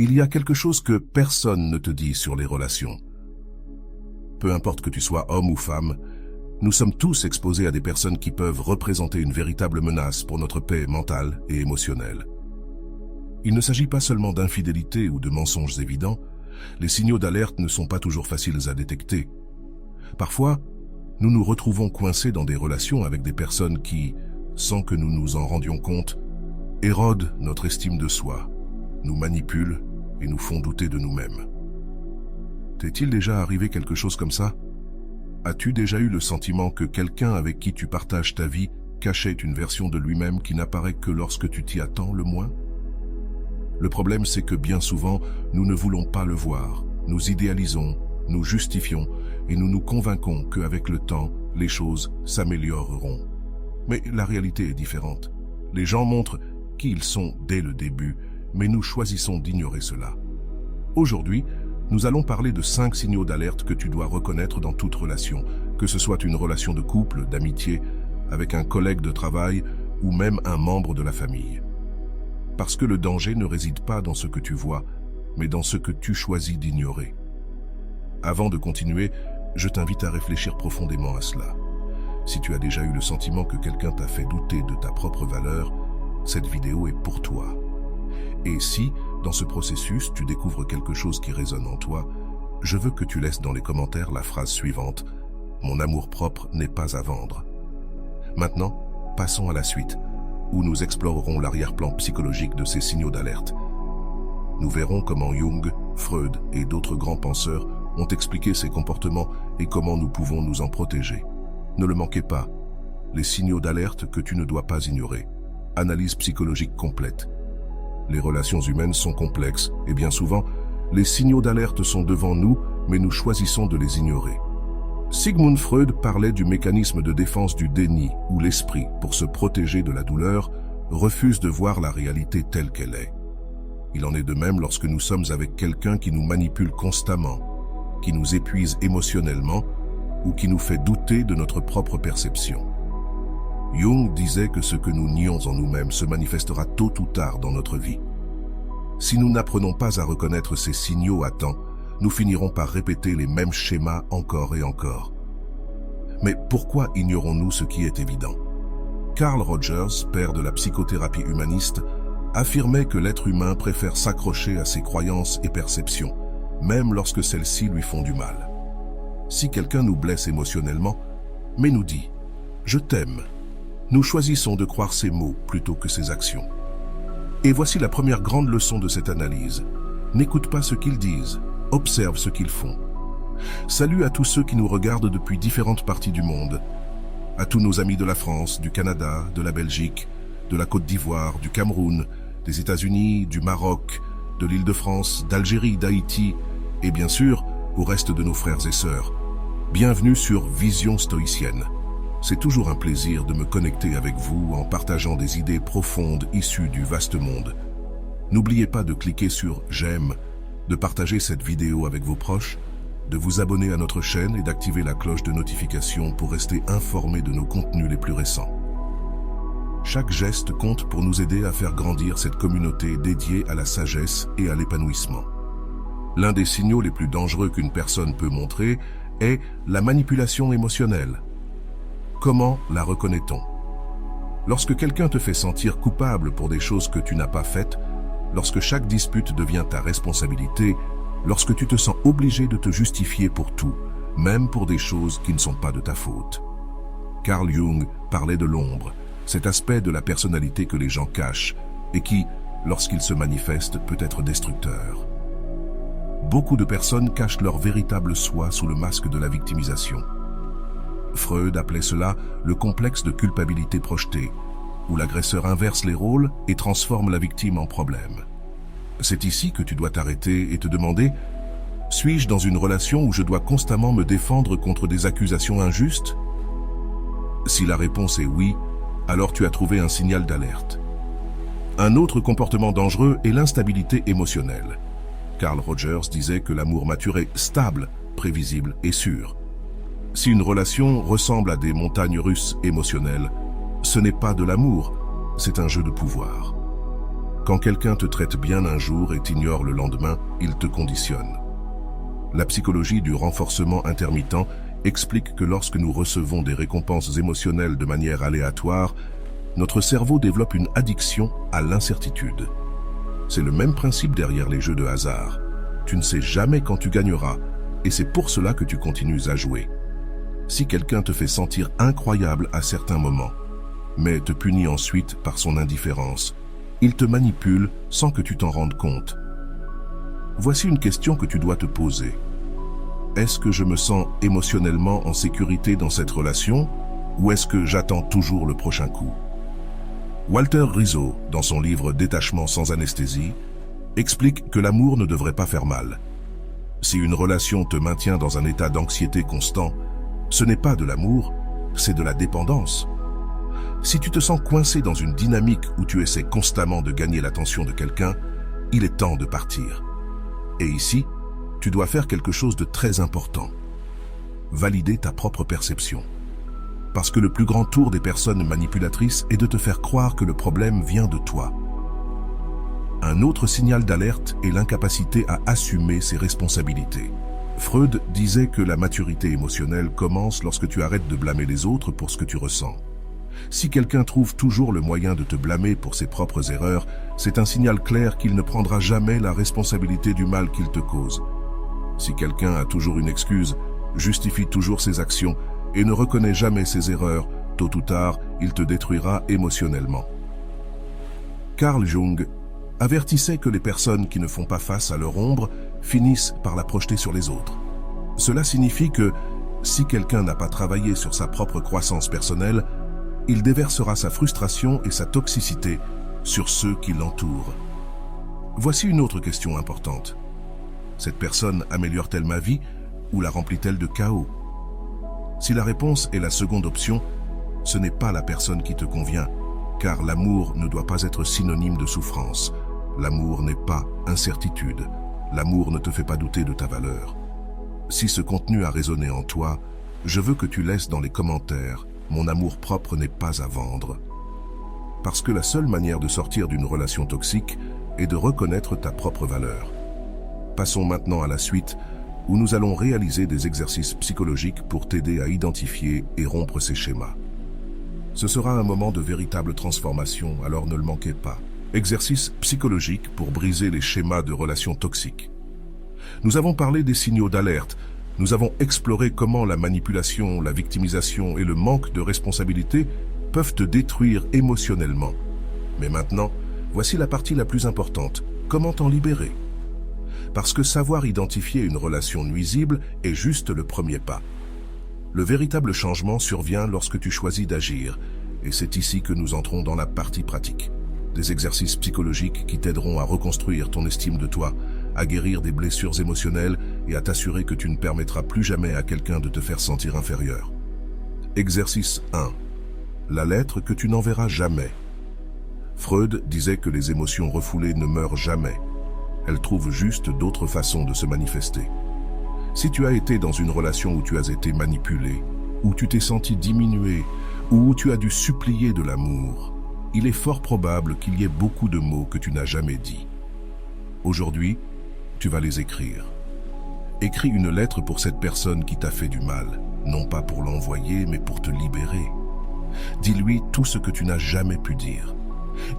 Il y a quelque chose que personne ne te dit sur les relations. Peu importe que tu sois homme ou femme, nous sommes tous exposés à des personnes qui peuvent représenter une véritable menace pour notre paix mentale et émotionnelle. Il ne s'agit pas seulement d'infidélité ou de mensonges évidents, les signaux d'alerte ne sont pas toujours faciles à détecter. Parfois, nous nous retrouvons coincés dans des relations avec des personnes qui, sans que nous nous en rendions compte, érodent notre estime de soi, nous manipulent et nous font douter de nous-mêmes. T'est-il déjà arrivé quelque chose comme ça? As-tu déjà eu le sentiment que quelqu'un avec qui tu partages ta vie cachait une version de lui-même qui n'apparaît que lorsque tu t'y attends le moins? Le problème, c'est que bien souvent, nous ne voulons pas le voir. Nous idéalisons, nous justifions et nous nous convainquons qu'avec le temps, les choses s'amélioreront. Mais la réalité est différente. Les gens montrent qui ils sont dès le début, mais nous choisissons d'ignorer cela. Aujourd'hui, nous allons parler de 5 signaux d'alerte que tu dois reconnaître dans toute relation, que ce soit une relation de couple, d'amitié, avec un collègue de travail ou même un membre de la famille. Parce que le danger ne réside pas dans ce que tu vois, mais dans ce que tu choisis d'ignorer. Avant de continuer, je t'invite à réfléchir profondément à cela. Si tu as déjà eu le sentiment que quelqu'un t'a fait douter de ta propre valeur, cette vidéo est pour toi. Et si, dans ce processus, tu découvres quelque chose qui résonne en toi, je veux que tu laisses dans les commentaires la phrase suivante: « Mon amour-propre n'est pas à vendre ». Maintenant, passons à la suite, où nous explorerons l'arrière-plan psychologique de ces signaux d'alerte. Nous verrons comment Jung, Freud et d'autres grands penseurs ont expliqué ces comportements et comment nous pouvons nous en protéger. Ne le manquez pas, les signaux d'alerte que tu ne dois pas ignorer. Analyse psychologique complète. Les relations humaines sont complexes et bien souvent, les signaux d'alerte sont devant nous, mais nous choisissons de les ignorer. Sigmund Freud parlait du mécanisme de défense du déni, où l'esprit, pour se protéger de la douleur, refuse de voir la réalité telle qu'elle est. Il en est de même lorsque nous sommes avec quelqu'un qui nous manipule constamment, qui nous épuise émotionnellement ou qui nous fait douter de notre propre perception. Jung disait que ce que nous nions en nous-mêmes se manifestera tôt ou tard dans notre vie. Si nous n'apprenons pas à reconnaître ces signaux à temps, nous finirons par répéter les mêmes schémas encore et encore. Mais pourquoi ignorons-nous ce qui est évident? Carl Rogers, père de la psychothérapie humaniste, affirmait que l'être humain préfère s'accrocher à ses croyances et perceptions, même lorsque celles-ci lui font du mal. Si quelqu'un nous blesse émotionnellement, mais nous dit « je t'aime », nous choisissons de croire ses mots plutôt que ses actions. Et voici la première grande leçon de cette analyse. N'écoute pas ce qu'ils disent, observe ce qu'ils font. Salut à tous ceux qui nous regardent depuis différentes parties du monde, à tous nos amis de la France, du Canada, de la Belgique, de la Côte d'Ivoire, du Cameroun, des États-Unis, du Maroc, de l'Île-de-France, d'Algérie, d'Haïti, et bien sûr, au reste de nos frères et sœurs. Bienvenue sur Vision Stoïcienne. C'est toujours un plaisir de me connecter avec vous en partageant des idées profondes issues du vaste monde. N'oubliez pas de cliquer sur « J'aime », de partager cette vidéo avec vos proches, de vous abonner à notre chaîne et d'activer la cloche de notification pour rester informé de nos contenus les plus récents. Chaque geste compte pour nous aider à faire grandir cette communauté dédiée à la sagesse et à l'épanouissement. L'un des signaux les plus dangereux qu'une personne peut montrer est la manipulation émotionnelle. Comment la reconnaît-on? Lorsque quelqu'un te fait sentir coupable pour des choses que tu n'as pas faites, lorsque chaque dispute devient ta responsabilité, lorsque tu te sens obligé de te justifier pour tout, même pour des choses qui ne sont pas de ta faute. Carl Jung parlait de l'ombre, cet aspect de la personnalité que les gens cachent et qui, lorsqu'il se manifeste, peut être destructeur. Beaucoup de personnes cachent leur véritable soi sous le masque de la victimisation. Freud appelait cela le complexe de culpabilité projetée, où l'agresseur inverse les rôles et transforme la victime en problème. C'est ici que tu dois t'arrêter et te demander « Suis-je dans une relation où je dois constamment me défendre contre des accusations injustes ?» Si la réponse est oui, alors tu as trouvé un signal d'alerte. Un autre comportement dangereux est l'instabilité émotionnelle. Carl Rogers disait que l'amour mature est stable, prévisible et sûr. Si une relation ressemble à des montagnes russes émotionnelles, ce n'est pas de l'amour, c'est un jeu de pouvoir. Quand quelqu'un te traite bien un jour et t'ignore le lendemain, il te conditionne. La psychologie du renforcement intermittent explique que lorsque nous recevons des récompenses émotionnelles de manière aléatoire, notre cerveau développe une addiction à l'incertitude. C'est le même principe derrière les jeux de hasard. Tu ne sais jamais quand tu gagneras, et c'est pour cela que tu continues à jouer. Si quelqu'un te fait sentir incroyable à certains moments, mais te punit ensuite par son indifférence, il te manipule sans que tu t'en rendes compte. Voici une question que tu dois te poser. Est-ce que je me sens émotionnellement en sécurité dans cette relation, ou est-ce que j'attends toujours le prochain coup? Walter Rizzo, dans son livre Détachement sans anesthésie, explique que l'amour ne devrait pas faire mal. Si une relation te maintient dans un état d'anxiété constant, ce n'est pas de l'amour, c'est de la dépendance. Si tu te sens coincé dans une dynamique où tu essaies constamment de gagner l'attention de quelqu'un, il est temps de partir. Et ici, tu dois faire quelque chose de très important. Valider ta propre perception. Parce que le plus grand tour des personnes manipulatrices est de te faire croire que le problème vient de toi. Un autre signal d'alerte est l'incapacité à assumer ses responsabilités. Freud disait que la maturité émotionnelle commence lorsque tu arrêtes de blâmer les autres pour ce que tu ressens. Si quelqu'un trouve toujours le moyen de te blâmer pour ses propres erreurs, c'est un signal clair qu'il ne prendra jamais la responsabilité du mal qu'il te cause. Si quelqu'un a toujours une excuse, justifie toujours ses actions et ne reconnaît jamais ses erreurs, tôt ou tard, il te détruira émotionnellement. Carl Jung avertissait que les personnes qui ne font pas face à leur ombre finissent par la projeter sur les autres. Cela signifie que, si quelqu'un n'a pas travaillé sur sa propre croissance personnelle, il déversera sa frustration et sa toxicité sur ceux qui l'entourent. Voici une autre question importante. Cette personne améliore-t-elle ma vie ou la remplit-elle de chaos? Si la réponse est la seconde option, ce n'est pas la personne qui te convient, car l'amour ne doit pas être synonyme de souffrance. L'amour n'est pas incertitude. L'amour ne te fait pas douter de ta valeur. Si ce contenu a résonné en toi, je veux que tu laisses dans les commentaires « Mon amour propre n'est pas à vendre ». Parce que la seule manière de sortir d'une relation toxique est de reconnaître ta propre valeur. Passons maintenant à la suite, où nous allons réaliser des exercices psychologiques pour t'aider à identifier et rompre ces schémas. Ce sera un moment de véritable transformation, alors ne le manquez pas. Exercice psychologique pour briser les schémas de relations toxiques. Nous avons parlé des signaux d'alerte. Nous avons exploré comment la manipulation, la victimisation et le manque de responsabilité peuvent te détruire émotionnellement. Mais maintenant, voici la partie la plus importante. Comment t'en libérer? Parce que savoir identifier une relation nuisible est juste le premier pas. Le véritable changement survient lorsque tu choisis d'agir, et c'est ici que nous entrons dans la partie pratique. Des exercices psychologiques qui t'aideront à reconstruire ton estime de toi, à guérir des blessures émotionnelles et à t'assurer que tu ne permettras plus jamais à quelqu'un de te faire sentir inférieur. Exercice 1. La lettre que tu n'enverras jamais. Freud disait que les émotions refoulées ne meurent jamais. Elles trouvent juste d'autres façons de se manifester. Si tu as été dans une relation où tu as été manipulé, où tu t'es senti diminué, ou où tu as dû supplier de l'amour, il est fort probable qu'il y ait beaucoup de mots que tu n'as jamais dits. Aujourd'hui, tu vas les écrire. Écris une lettre pour cette personne qui t'a fait du mal, non pas pour l'envoyer, mais pour te libérer. Dis-lui tout ce que tu n'as jamais pu dire.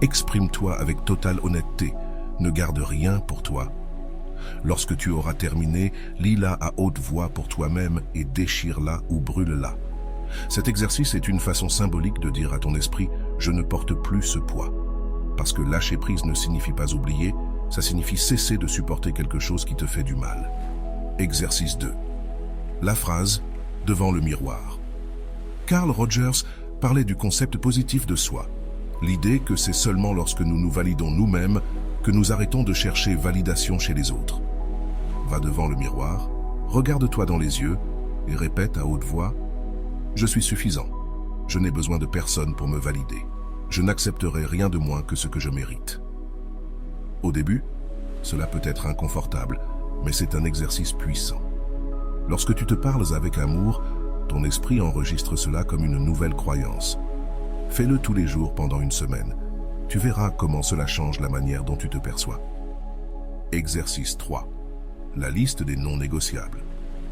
Exprime-toi avec totale honnêteté, ne garde rien pour toi. Lorsque tu auras terminé, lis-la à haute voix pour toi-même et déchire-la ou brûle-la. Cet exercice est une façon symbolique de dire à ton esprit « je ne porte plus ce poids ». Parce que lâcher prise ne signifie pas oublier, ça signifie cesser de supporter quelque chose qui te fait du mal. Exercice 2. La phrase « devant le miroir ». Carl Rogers parlait du concept positif de soi. L'idée que c'est seulement lorsque nous nous validons nous-mêmes que nous arrêtons de chercher validation chez les autres. Va devant le miroir, regarde-toi dans les yeux et répète à haute voix « Je suis suffisant. Je n'ai besoin de personne pour me valider. Je n'accepterai rien de moins que ce que je mérite. » Au début, cela peut être inconfortable, mais c'est un exercice puissant. Lorsque tu te parles avec amour, ton esprit enregistre cela comme une nouvelle croyance. Fais-le tous les jours pendant une semaine. Tu verras comment cela change la manière dont tu te perçois. Exercice 3. La liste des non négociables.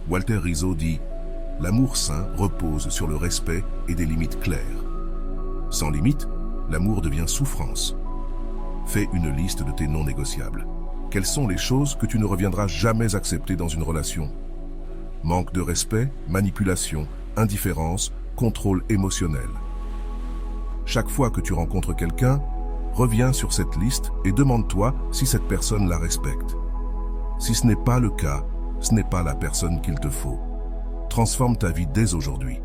Walter Rizzo dit « L'amour sain repose sur le respect et des limites claires. Sans limite, l'amour devient souffrance. Fais une liste de tes non négociables. Quelles sont les choses que tu ne reviendras jamais accepter dans une relation? Manque de respect, manipulation, indifférence, contrôle émotionnel. Chaque fois que tu rencontres quelqu'un, reviens sur cette liste et demande-toi si cette personne la respecte. Si ce n'est pas le cas, ce n'est pas la personne qu'il te faut. Transforme ta vie dès aujourd'hui.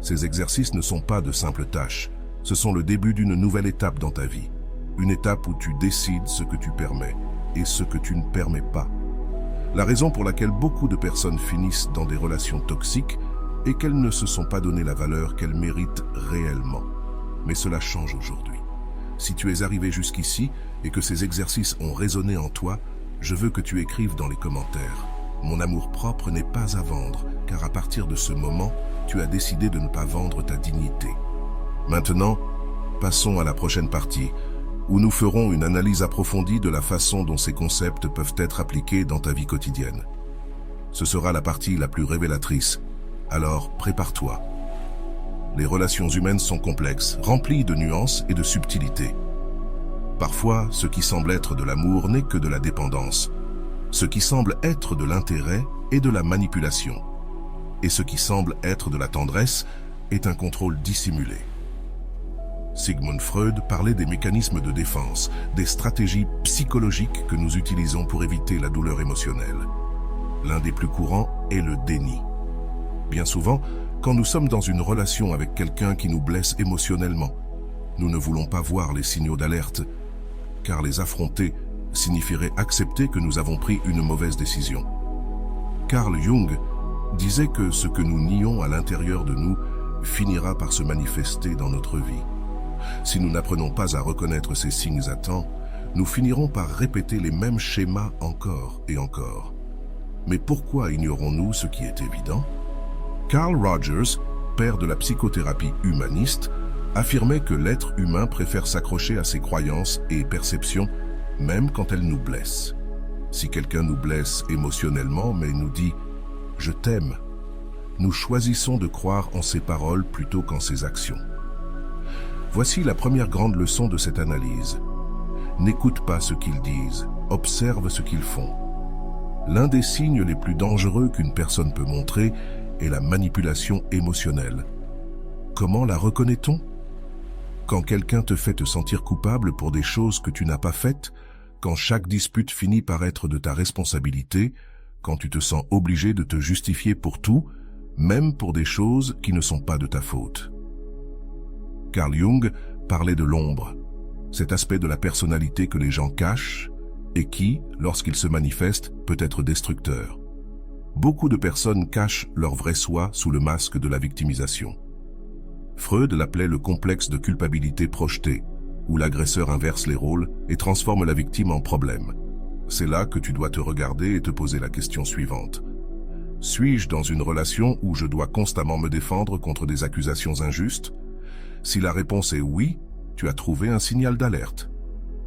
Ces exercices ne sont pas de simples tâches, ce sont le début d'une nouvelle étape dans ta vie. Une étape où tu décides ce que tu permets et ce que tu ne permets pas. La raison pour laquelle beaucoup de personnes finissent dans des relations toxiques est qu'elles ne se sont pas donné la valeur qu'elles méritent réellement. Mais cela change aujourd'hui. Si tu es arrivé jusqu'ici et que ces exercices ont résonné en toi, je veux que tu écrives dans les commentaires. Mon amour-propre n'est pas à vendre, car à partir de ce moment, tu as décidé de ne pas vendre ta dignité. Maintenant, passons à la prochaine partie, où nous ferons une analyse approfondie de la façon dont ces concepts peuvent être appliqués dans ta vie quotidienne. Ce sera la partie la plus révélatrice, alors prépare-toi. Les relations humaines sont complexes, remplies de nuances et de subtilités. Parfois, ce qui semble être de l'amour n'est que de la dépendance. Ce qui semble être de l'intérêt est de la manipulation. Et ce qui semble être de la tendresse est un contrôle dissimulé. Sigmund Freud parlait des mécanismes de défense, des stratégies psychologiques que nous utilisons pour éviter la douleur émotionnelle. L'un des plus courants est le déni. Bien souvent, quand nous sommes dans une relation avec quelqu'un qui nous blesse émotionnellement, nous ne voulons pas voir les signaux d'alerte, car les affronter signifierait accepter que nous avons pris une mauvaise décision. Carl Jung disait que ce que nous nions à l'intérieur de nous finira par se manifester dans notre vie. Si nous n'apprenons pas à reconnaître ces signes à temps, nous finirons par répéter les mêmes schémas encore et encore. Mais pourquoi ignorons-nous ce qui est évident? Carl Rogers, père de la psychothérapie humaniste, affirmait que l'être humain préfère s'accrocher à ses croyances et perceptions, même quand elles nous blessent. Si quelqu'un nous blesse émotionnellement mais nous dit « je t'aime », nous choisissons de croire en ses paroles plutôt qu'en ses actions. Voici la première grande leçon de cette analyse. N'écoute pas ce qu'ils disent, observe ce qu'ils font. L'un des signes les plus dangereux qu'une personne peut montrer est la manipulation émotionnelle. Comment la reconnaît-on? Quand quelqu'un te fait te sentir coupable pour des choses que tu n'as pas faites, quand chaque dispute finit par être de ta responsabilité, quand tu te sens obligé de te justifier pour tout, même pour des choses qui ne sont pas de ta faute. Carl Jung parlait de l'ombre, cet aspect de la personnalité que les gens cachent et qui, lorsqu'il se manifeste, peut être destructeur. Beaucoup de personnes cachent leur vrai soi sous le masque de la victimisation. Freud l'appelait le complexe de culpabilité projeté, où l'agresseur inverse les rôles et transforme la victime en problème. C'est là que tu dois te regarder et te poser la question suivante. Suis-je dans une relation où je dois constamment me défendre contre des accusations injustes? Si la réponse est oui, tu as trouvé un signal d'alerte.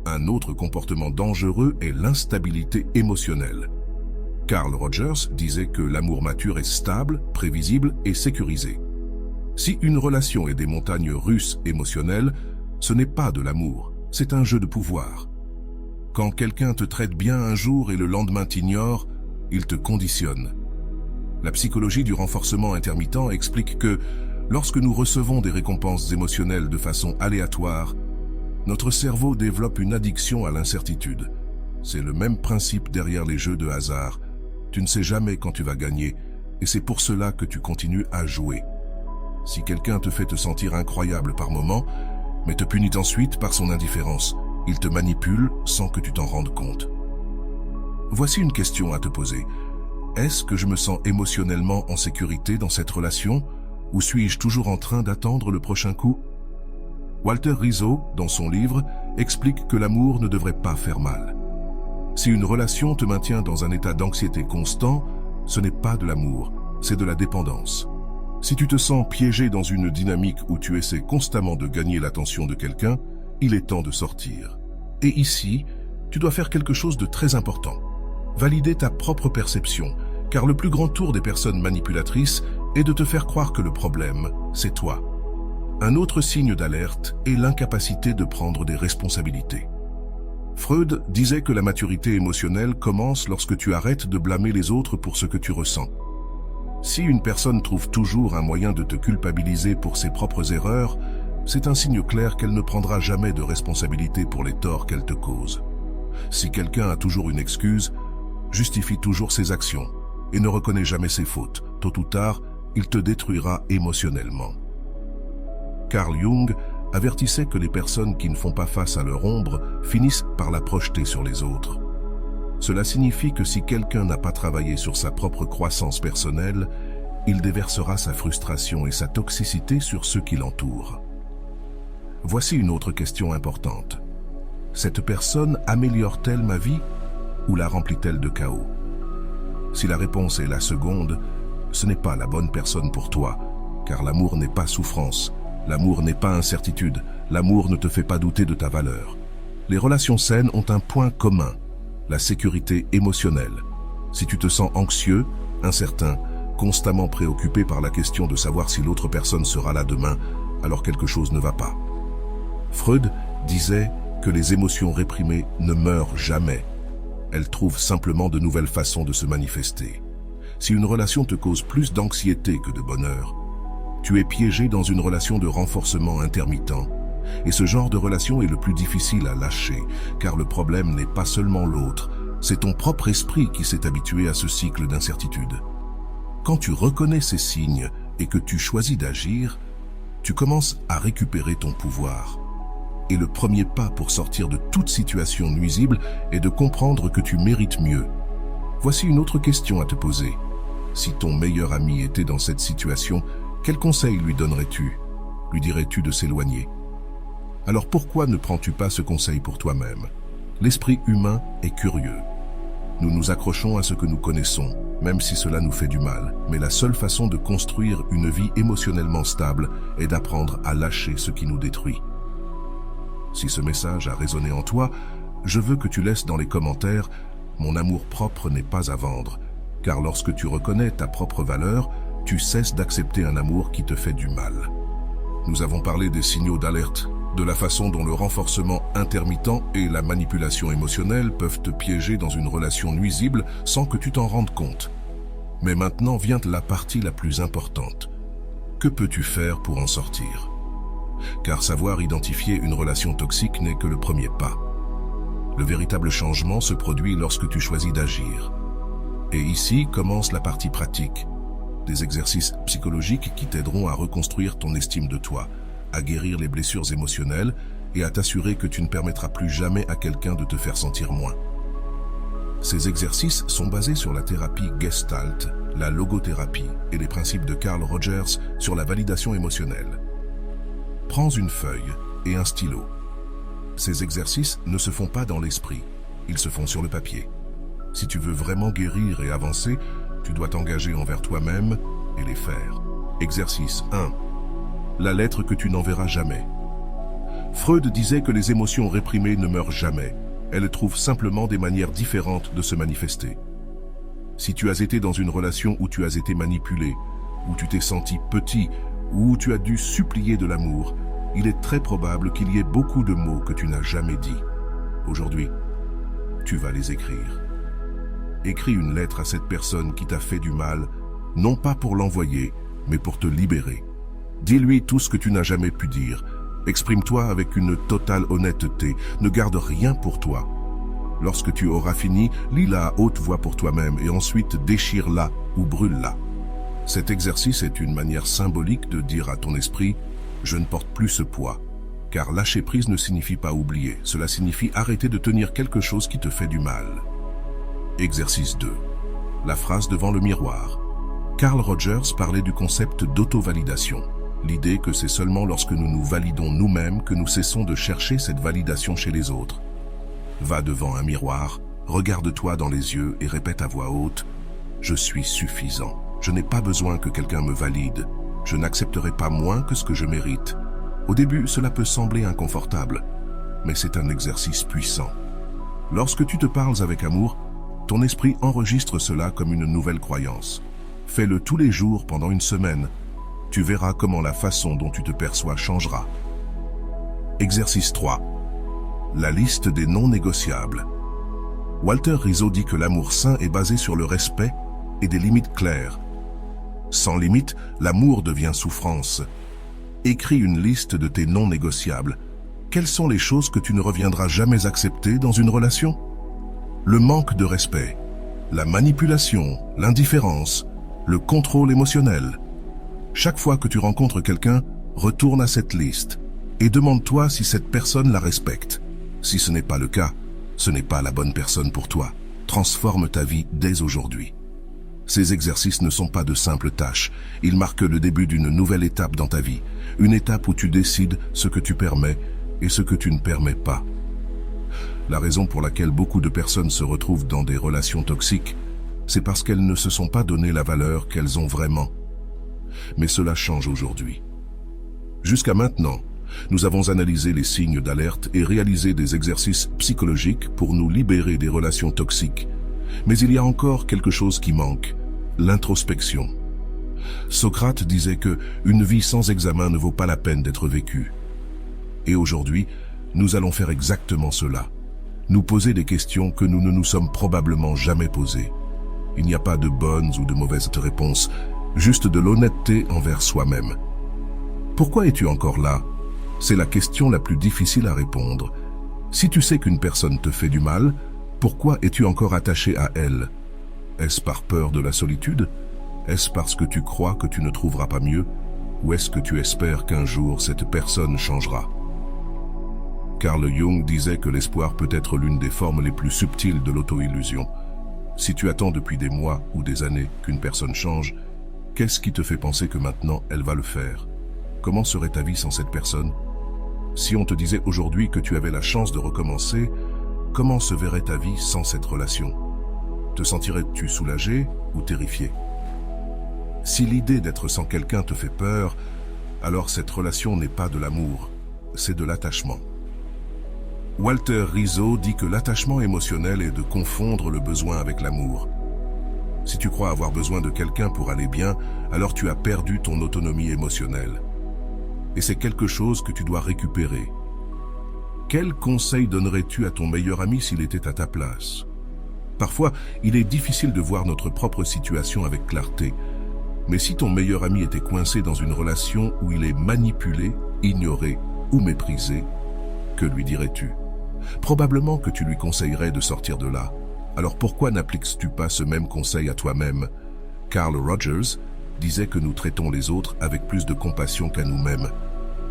Un autre comportement dangereux est l'instabilité émotionnelle. Carl Rogers disait que l'amour mature est stable, prévisible et sécurisé. Si une relation est des montagnes russes émotionnelles, ce n'est pas de l'amour, c'est un jeu de pouvoir. Quand quelqu'un te traite bien un jour et le lendemain t'ignore, il te conditionne. La psychologie du renforcement intermittent explique que lorsque nous recevons des récompenses émotionnelles de façon aléatoire, notre cerveau développe une addiction à l'incertitude. C'est le même principe derrière les jeux de hasard. Tu ne sais jamais quand tu vas gagner, et c'est pour cela que tu continues à jouer. Si quelqu'un te fait te sentir incroyable par moment, mais te punit ensuite par son indifférence, il te manipule sans que tu t'en rendes compte. Voici une question à te poser. Est-ce que je me sens émotionnellement en sécurité dans cette relation, ou suis-je toujours en train d'attendre le prochain coup? Walter Rizzo, dans son livre, explique que l'amour ne devrait pas faire mal. Si une relation te maintient dans un état d'anxiété constant, ce n'est pas de l'amour, c'est de la dépendance. Si tu te sens piégé dans une dynamique où tu essaies constamment de gagner l'attention de quelqu'un, il est temps de sortir. Et ici, tu dois faire quelque chose de très important. Valider ta propre perception, car le plus grand tour des personnes manipulatrices est de te faire croire que le problème, c'est toi. Un autre signe d'alerte est l'incapacité de prendre des responsabilités. Freud disait que la maturité émotionnelle commence lorsque tu arrêtes de blâmer les autres pour ce que tu ressens. Si une personne trouve toujours un moyen de te culpabiliser pour ses propres erreurs, c'est un signe clair qu'elle ne prendra jamais de responsabilité pour les torts qu'elle te cause. Si quelqu'un a toujours une excuse, justifie toujours ses actions et ne reconnaît jamais ses fautes, tôt ou tard, il te détruira émotionnellement. Carl Jung avertissait que les personnes qui ne font pas face à leur ombre finissent par la projeter sur les autres. Cela signifie que si quelqu'un n'a pas travaillé sur sa propre croissance personnelle, il déversera sa frustration et sa toxicité sur ceux qui l'entourent. Voici une autre question importante. Cette personne améliore-t-elle ma vie ou la remplit-elle de chaos? Si la réponse est la seconde, ce n'est pas la bonne personne pour toi, car l'amour n'est pas souffrance, l'amour n'est pas incertitude, l'amour ne te fait pas douter de ta valeur. Les relations saines ont un point commun, la sécurité émotionnelle. Si tu te sens anxieux, incertain, constamment préoccupé par la question de savoir si l'autre personne sera là demain, alors quelque chose ne va pas. Freud disait que les émotions réprimées ne meurent jamais. Elles trouvent simplement de nouvelles façons de se manifester. Si une relation te cause plus d'anxiété que de bonheur, tu es piégé dans une relation de renforcement intermittent. Et ce genre de relation est le plus difficile à lâcher, car le problème n'est pas seulement l'autre, c'est ton propre esprit qui s'est habitué à ce cycle d'incertitude. Quand tu reconnais ces signes et que tu choisis d'agir, tu commences à récupérer ton pouvoir. Et le premier pas pour sortir de toute situation nuisible est de comprendre que tu mérites mieux. Voici une autre question à te poser. Si ton meilleur ami était dans cette situation, quel conseil lui donnerais-tu? Lui dirais-tu de s'éloigner? Alors pourquoi ne prends-tu pas ce conseil pour toi-même? L'esprit humain est curieux. Nous nous accrochons à ce que nous connaissons, même si cela nous fait du mal. Mais la seule façon de construire une vie émotionnellement stable est d'apprendre à lâcher ce qui nous détruit. Si ce message a résonné en toi, je veux que tu laisses dans les commentaires « Mon amour propre n'est pas à vendre », car lorsque tu reconnais ta propre valeur, tu cesses d'accepter un amour qui te fait du mal. Nous avons parlé des signaux d'alerte, de la façon dont le renforcement intermittent et la manipulation émotionnelle peuvent te piéger dans une relation nuisible sans que tu t'en rendes compte. Mais maintenant vient la partie la plus importante. Que peux-tu faire pour en sortir? Car savoir identifier une relation toxique n'est que le premier pas. Le véritable changement se produit lorsque tu choisis d'agir. Et ici commence la partie pratique. Des exercices psychologiques qui t'aideront à reconstruire ton estime de toi, à guérir les blessures émotionnelles et à t'assurer que tu ne permettras plus jamais à quelqu'un de te faire sentir moins. Ces exercices sont basés sur la thérapie Gestalt, la logothérapie et les principes de Carl Rogers sur la validation émotionnelle. Prends une feuille et un stylo. Ces exercices ne se font pas dans l'esprit, ils se font sur le papier. Si tu veux vraiment guérir et avancer, tu dois t'engager envers toi-même et les faire. Exercice 1. La lettre que tu n'enverras jamais. Freud disait que les émotions réprimées ne meurent jamais. Elles trouvent simplement des manières différentes de se manifester. Si tu as été dans une relation où tu as été manipulé, où tu t'es senti petit, ou où tu as dû supplier de l'amour, il est très probable qu'il y ait beaucoup de mots que tu n'as jamais dit. Aujourd'hui, tu vas les écrire. Écris une lettre à cette personne qui t'a fait du mal, non pas pour l'envoyer, mais pour te libérer. Dis-lui tout ce que tu n'as jamais pu dire. Exprime-toi avec une totale honnêteté. Ne garde rien pour toi. Lorsque tu auras fini, lis-la à haute voix pour toi-même et ensuite déchire-la ou brûle-la. Cet exercice est une manière symbolique de dire à ton esprit « Je ne porte plus ce poids ». Car lâcher prise ne signifie pas oublier. Cela signifie arrêter de tenir quelque chose qui te fait du mal. Exercice 2. La phrase devant le miroir. Carl Rogers parlait du concept d'auto-validation. L'idée que c'est seulement lorsque nous nous validons nous-mêmes que nous cessons de chercher cette validation chez les autres. Va devant un miroir, regarde-toi dans les yeux et répète à voix haute « Je suis suffisant. Je n'ai pas besoin que quelqu'un me valide. Je n'accepterai pas moins que ce que je mérite. » Au début, cela peut sembler inconfortable, mais c'est un exercice puissant. Lorsque tu te parles avec amour, ton esprit enregistre cela comme une nouvelle croyance. Fais-le tous les jours pendant une semaine. Tu verras comment la façon dont tu te perçois changera. Exercice 3. La liste des non négociables. Walter Rizzo dit que l'amour sain est basé sur le respect et des limites claires. Sans limite, l'amour devient souffrance. Écris une liste de tes non négociables. Quelles sont les choses que tu ne reviendras jamais accepter dans une relation? Le manque de respect, la manipulation, l'indifférence, le contrôle émotionnel. Chaque fois que tu rencontres quelqu'un, retourne à cette liste et demande-toi si cette personne la respecte. Si ce n'est pas le cas, ce n'est pas la bonne personne pour toi. Transforme ta vie dès aujourd'hui. Ces exercices ne sont pas de simples tâches. Ils marquent le début d'une nouvelle étape dans ta vie. Une étape où tu décides ce que tu permets et ce que tu ne permets pas. La raison pour laquelle beaucoup de personnes se retrouvent dans des relations toxiques, c'est parce qu'elles ne se sont pas donné la valeur qu'elles ont vraiment. Mais cela change aujourd'hui. Jusqu'à maintenant, nous avons analysé les signes d'alerte et réalisé des exercices psychologiques pour nous libérer des relations toxiques. Mais il y a encore quelque chose qui manque, l'introspection. Socrate disait que une vie sans examen ne vaut pas la peine d'être vécue. Et aujourd'hui, nous allons faire exactement cela. Nous poser des questions que nous ne nous sommes probablement jamais posées. Il n'y a pas de bonnes ou de mauvaises réponses, juste de l'honnêteté envers soi-même. Pourquoi es-tu encore là? C'est la question la plus difficile à répondre. Si tu sais qu'une personne te fait du mal, pourquoi es-tu encore attaché à elle? Est-ce par peur de la solitude? Est-ce parce que tu crois que tu ne trouveras pas mieux? Ou est-ce que tu espères qu'un jour cette personne changera? Carl Jung disait que l'espoir peut être l'une des formes les plus subtiles de l'auto-illusion. Si tu attends depuis des mois ou des années qu'une personne change, qu'est-ce qui te fait penser que maintenant elle va le faire? Comment serait ta vie sans cette personne? Si on te disait aujourd'hui que tu avais la chance de recommencer, comment se verrait ta vie sans cette relation? Te sentirais-tu soulagé ou terrifié? Si l'idée d'être sans quelqu'un te fait peur, alors cette relation n'est pas de l'amour, c'est de l'attachement. Walter Rizzo dit que l'attachement émotionnel est de confondre le besoin avec l'amour. Si tu crois avoir besoin de quelqu'un pour aller bien, alors tu as perdu ton autonomie émotionnelle. Et c'est quelque chose que tu dois récupérer. Quel conseil donnerais-tu à ton meilleur ami s'il était à ta place? Parfois, il est difficile de voir notre propre situation avec clarté. Mais si ton meilleur ami était coincé dans une relation où il est manipulé, ignoré ou méprisé, que lui dirais-tu? Probablement que tu lui conseillerais de sortir de là. Alors pourquoi n'appliques-tu pas ce même conseil à toi-même? Carl Rogers disait que nous traitons les autres avec plus de compassion qu'à nous-mêmes.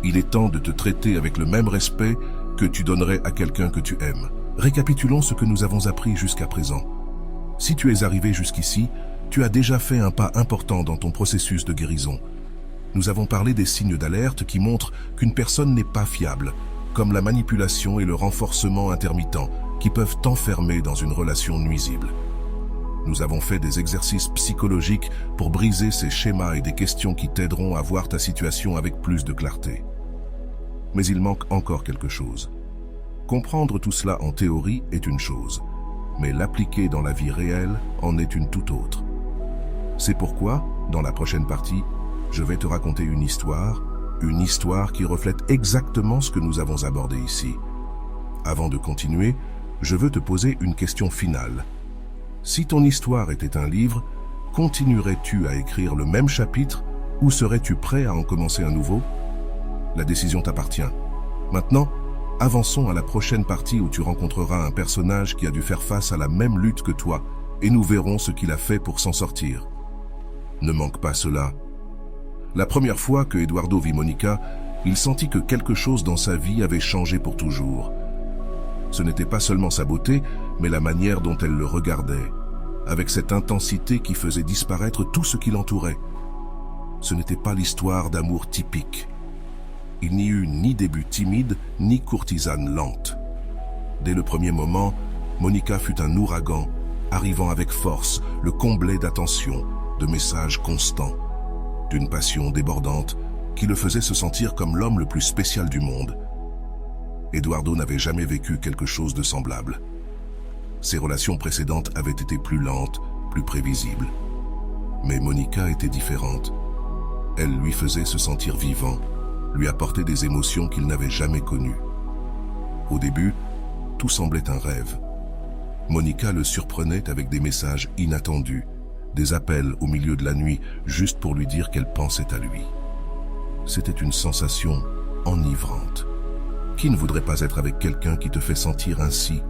Il est temps de te traiter avec le même respect que tu donnerais à quelqu'un que tu aimes. Récapitulons ce que nous avons appris jusqu'à présent. Si tu es arrivé jusqu'ici, tu as déjà fait un pas important dans ton processus de guérison. Nous avons parlé des signes d'alerte qui montrent qu'une personne n'est pas fiable, comme la manipulation et le renforcement intermittent, qui peuvent t'enfermer dans une relation nuisible. Nous avons fait des exercices psychologiques pour briser ces schémas et des questions qui t'aideront à voir ta situation avec plus de clarté. Mais il manque encore quelque chose. Comprendre tout cela en théorie est une chose, mais l'appliquer dans la vie réelle en est une toute autre. C'est pourquoi, dans la prochaine partie, je vais te raconter une histoire qui reflète exactement ce que nous avons abordé ici. Avant de continuer, je veux te poser une question finale. Si ton histoire était un livre, continuerais-tu à écrire le même chapitre ou serais-tu prêt à en commencer un nouveau? La décision t'appartient. Maintenant, avançons à la prochaine partie où tu rencontreras un personnage qui a dû faire face à la même lutte que toi et nous verrons ce qu'il a fait pour s'en sortir. Ne manque pas cela. La première fois que Eduardo vit Monica, il sentit que quelque chose dans sa vie avait changé pour toujours. Ce n'était pas seulement sa beauté, mais la manière dont elle le regardait, avec cette intensité qui faisait disparaître tout ce qui l'entourait. Ce n'était pas l'histoire d'amour typique. Il n'y eut ni début timide, ni courtisane lente. Dès le premier moment, Monica fut un ouragan, arrivant avec force, le comblait d'attention, de messages constants, d'une passion débordante qui le faisait se sentir comme l'homme le plus spécial du monde. Eduardo n'avait jamais vécu quelque chose de semblable. Ses relations précédentes avaient été plus lentes, plus prévisibles. Mais Monica était différente. Elle lui faisait se sentir vivant, lui apportait des émotions qu'il n'avait jamais connues. Au début, tout semblait un rêve. Monica le surprenait avec des messages inattendus, des appels au milieu de la nuit juste pour lui dire qu'elle pensait à lui. C'était une sensation enivrante. Qui ne voudrait pas être avec quelqu'un qui te fait sentir ainsi?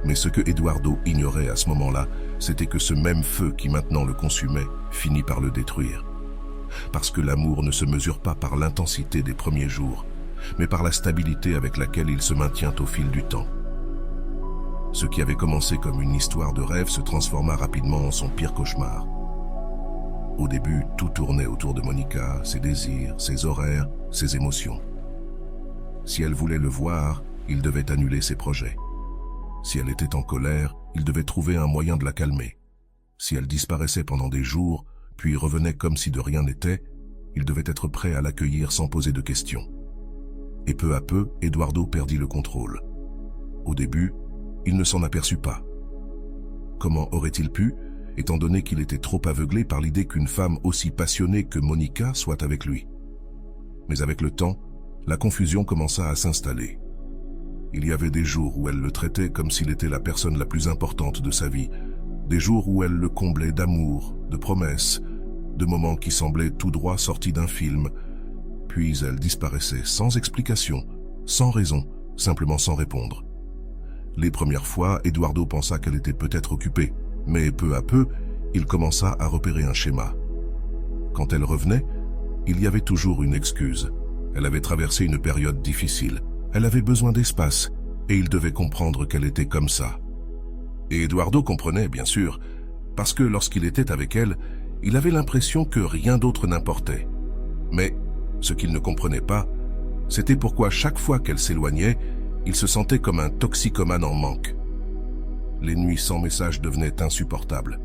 Mais ce que Eduardo ignorait à ce moment-là, c'était que ce même feu qui maintenant le consumait finit par le détruire. Parce que l'amour ne se mesure pas par l'intensité des premiers jours, mais par la stabilité avec laquelle il se maintient au fil du temps. Ce qui avait commencé comme une histoire de rêve se transforma rapidement en son pire cauchemar. Au début, tout tournait autour de Monica, ses désirs, ses horaires, ses émotions. Si elle voulait le voir, il devait annuler ses projets. Si elle était en colère, il devait trouver un moyen de la calmer. Si elle disparaissait pendant des jours, puis revenait comme si de rien n'était, il devait être prêt à l'accueillir sans poser de questions. Et peu à peu, Eduardo perdit le contrôle. Au début, il ne s'en aperçut pas. Comment aurait-il pu, étant donné qu'il était trop aveuglé par l'idée qu'une femme aussi passionnée que Monica soit avec lui? Mais avec le temps, la confusion commença à s'installer. Il y avait des jours où elle le traitait comme s'il était la personne la plus importante de sa vie, des jours où elle le comblait d'amour, de promesses, de moments qui semblaient tout droit sortis d'un film, puis elle disparaissait sans explication, sans raison, simplement sans répondre. Les premières fois, Eduardo pensa qu'elle était peut-être occupée, mais peu à peu, il commença à repérer un schéma. Quand elle revenait, il y avait toujours une excuse. Elle avait traversé une période difficile. Elle avait besoin d'espace, et il devait comprendre qu'elle était comme ça. Et Eduardo comprenait, bien sûr, parce que lorsqu'il était avec elle, il avait l'impression que rien d'autre n'importait. Mais ce qu'il ne comprenait pas, c'était pourquoi chaque fois qu'elle s'éloignait, il se sentait comme un toxicomane en manque. Les nuits sans message devenaient insupportables.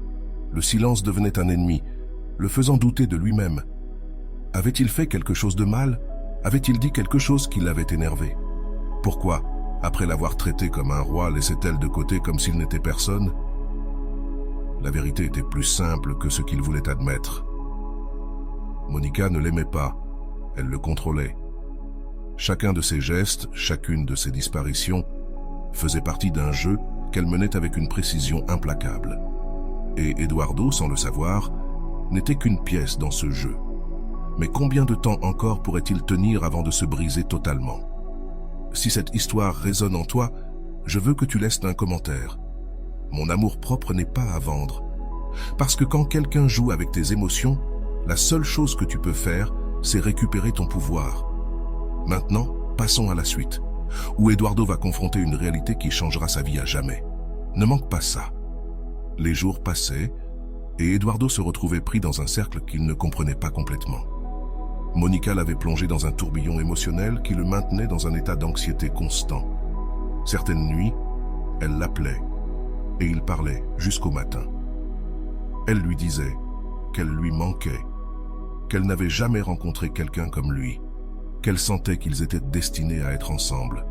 Le silence devenait un ennemi, le faisant douter de lui-même. Avait-il fait quelque chose de mal? Avait-il dit quelque chose qui l'avait énervé? Pourquoi, après l'avoir traité comme un roi, laissait-elle de côté comme s'il n'était personne? La vérité était plus simple que ce qu'il voulait admettre. Monica ne l'aimait pas, elle le contrôlait. Chacun de ses gestes, chacune de ses disparitions, faisait partie d'un jeu qu'elle menait avec une précision implacable. Et Eduardo, sans le savoir, n'était qu'une pièce dans ce jeu. Mais combien de temps encore pourrait-il tenir avant de se briser totalement? Si cette histoire résonne en toi, je veux que tu laisses un commentaire. Mon amour-propre n'est pas à vendre. Parce que quand quelqu'un joue avec tes émotions, la seule chose que tu peux faire, c'est récupérer ton pouvoir. Maintenant, passons à la suite, où Eduardo va confronter une réalité qui changera sa vie à jamais. Ne manque pas ça. Les jours passaient, et Eduardo se retrouvait pris dans un cercle qu'il ne comprenait pas complètement. Monica l'avait plongé dans un tourbillon émotionnel qui le maintenait dans un état d'anxiété constant. Certaines nuits, elle l'appelait, et ils parlaient jusqu'au matin. Elle lui disait qu'elle lui manquait, qu'elle n'avait jamais rencontré quelqu'un comme lui, qu'elle sentait qu'ils étaient destinés à être ensemble.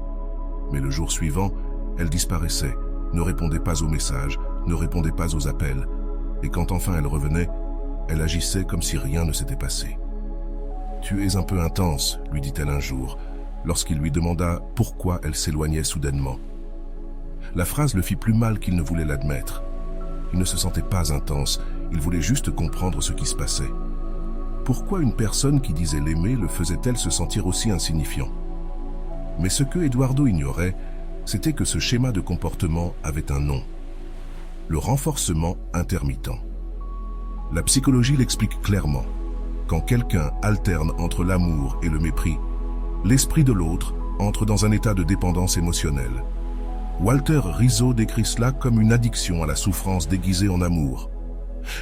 Mais le jour suivant, elle disparaissait, ne répondait pas aux messages, ne répondait pas aux appels, et quand enfin elle revenait, elle agissait comme si rien ne s'était passé. « Tu es un peu intense », lui dit-elle un jour, lorsqu'il lui demanda pourquoi elle s'éloignait soudainement. La phrase le fit plus mal qu'il ne voulait l'admettre. Il ne se sentait pas intense, il voulait juste comprendre ce qui se passait. Pourquoi une personne qui disait l'aimer le faisait-elle se sentir aussi insignifiant? Mais ce que Eduardo ignorait, c'était que ce schéma de comportement avait un nom. Le renforcement intermittent. La psychologie l'explique clairement. Quand quelqu'un alterne entre l'amour et le mépris, l'esprit de l'autre entre dans un état de dépendance émotionnelle. Walter Rizzo décrit cela comme une addiction à la souffrance déguisée en amour.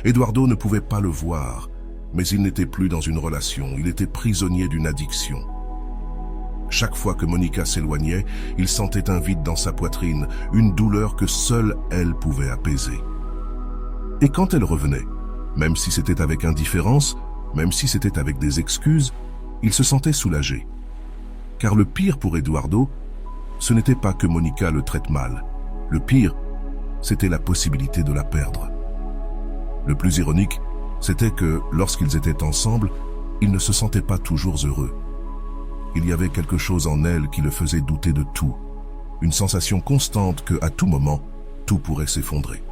Eduardo ne pouvait pas le voir, mais il n'était plus dans une relation, il était prisonnier d'une addiction. Chaque fois que Monica s'éloignait, il sentait un vide dans sa poitrine, une douleur que seule elle pouvait apaiser. Et quand elle revenait, même si c'était avec indifférence, même si c'était avec des excuses, il se sentait soulagé. Car le pire pour Eduardo, ce n'était pas que Monica le traite mal. Le pire, c'était la possibilité de la perdre. Le plus ironique, c'était que, lorsqu'ils étaient ensemble, il ne se sentait pas toujours heureux. Il y avait quelque chose en elle qui le faisait douter de tout, une sensation constante que, à tout moment, tout pourrait s'effondrer.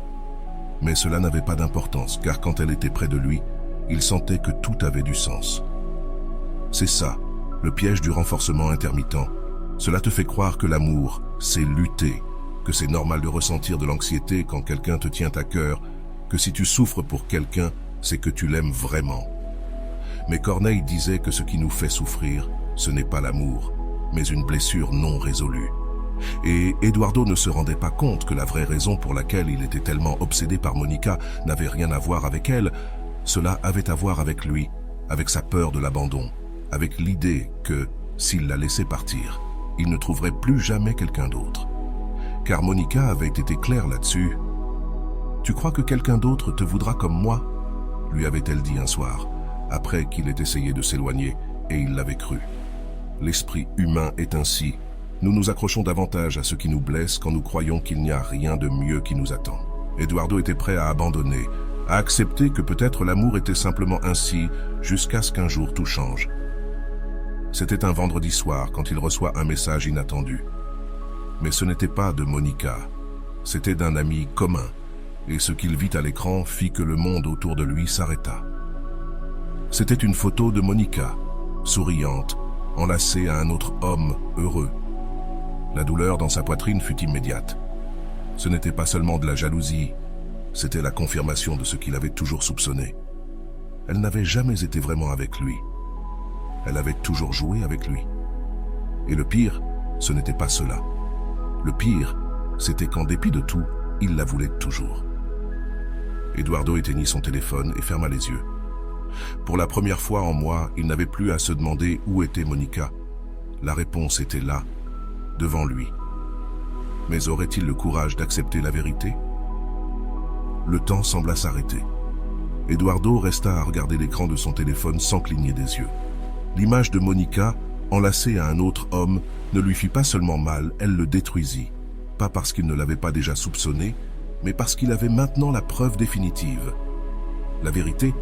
Mais cela n'avait pas d'importance, car quand elle était près de lui, il sentait que tout avait du sens. C'est ça, le piège du renforcement intermittent. Cela te fait croire que l'amour, c'est lutter, que c'est normal de ressentir de l'anxiété quand quelqu'un te tient à cœur, que si tu souffres pour quelqu'un, c'est que tu l'aimes vraiment. Mais Corneille disait que ce qui nous fait souffrir, ce n'est pas l'amour, mais une blessure non résolue. Et Eduardo ne se rendait pas compte que la vraie raison pour laquelle il était tellement obsédé par Monica n'avait rien à voir avec elle. Cela avait à voir avec lui, avec sa peur de l'abandon, avec l'idée que, s'il la laissait partir, il ne trouverait plus jamais quelqu'un d'autre. Car Monica avait été claire là-dessus. « Tu crois que quelqu'un d'autre te voudra comme moi ?» lui avait-elle dit un soir, après qu'il ait essayé de s'éloigner, et il l'avait cru. L'esprit humain est ainsi. Nous nous accrochons davantage à ce qui nous blesse quand nous croyons qu'il n'y a rien de mieux qui nous attend. Eduardo était prêt à abandonner, à accepter que peut-être l'amour était simplement ainsi, jusqu'à ce qu'un jour tout change. C'était un vendredi soir quand il reçoit un message inattendu. Mais ce n'était pas de Monica, c'était d'un ami commun, et ce qu'il vit à l'écran fit que le monde autour de lui s'arrêta. C'était une photo de Monica, souriante, enlacée à un autre homme heureux. La douleur dans sa poitrine fut immédiate. Ce n'était pas seulement de la jalousie, c'était la confirmation de ce qu'il avait toujours soupçonné. Elle n'avait jamais été vraiment avec lui. Elle avait toujours joué avec lui. Et le pire, ce n'était pas cela. Le pire, c'était qu'en dépit de tout, il la voulait toujours. Eduardo éteignit son téléphone et ferma les yeux. Pour la première fois en mois, il n'avait plus à se demander où était Monica. La réponse était là, devant lui. Mais aurait-il le courage d'accepter la vérité? Le temps sembla s'arrêter. Eduardo resta à regarder l'écran de son téléphone sans cligner des yeux. L'image de Monica, enlacée à un autre homme, ne lui fit pas seulement mal, elle le détruisit. Pas parce qu'il ne l'avait pas déjà soupçonné, mais parce qu'il avait maintenant la preuve définitive. La vérité,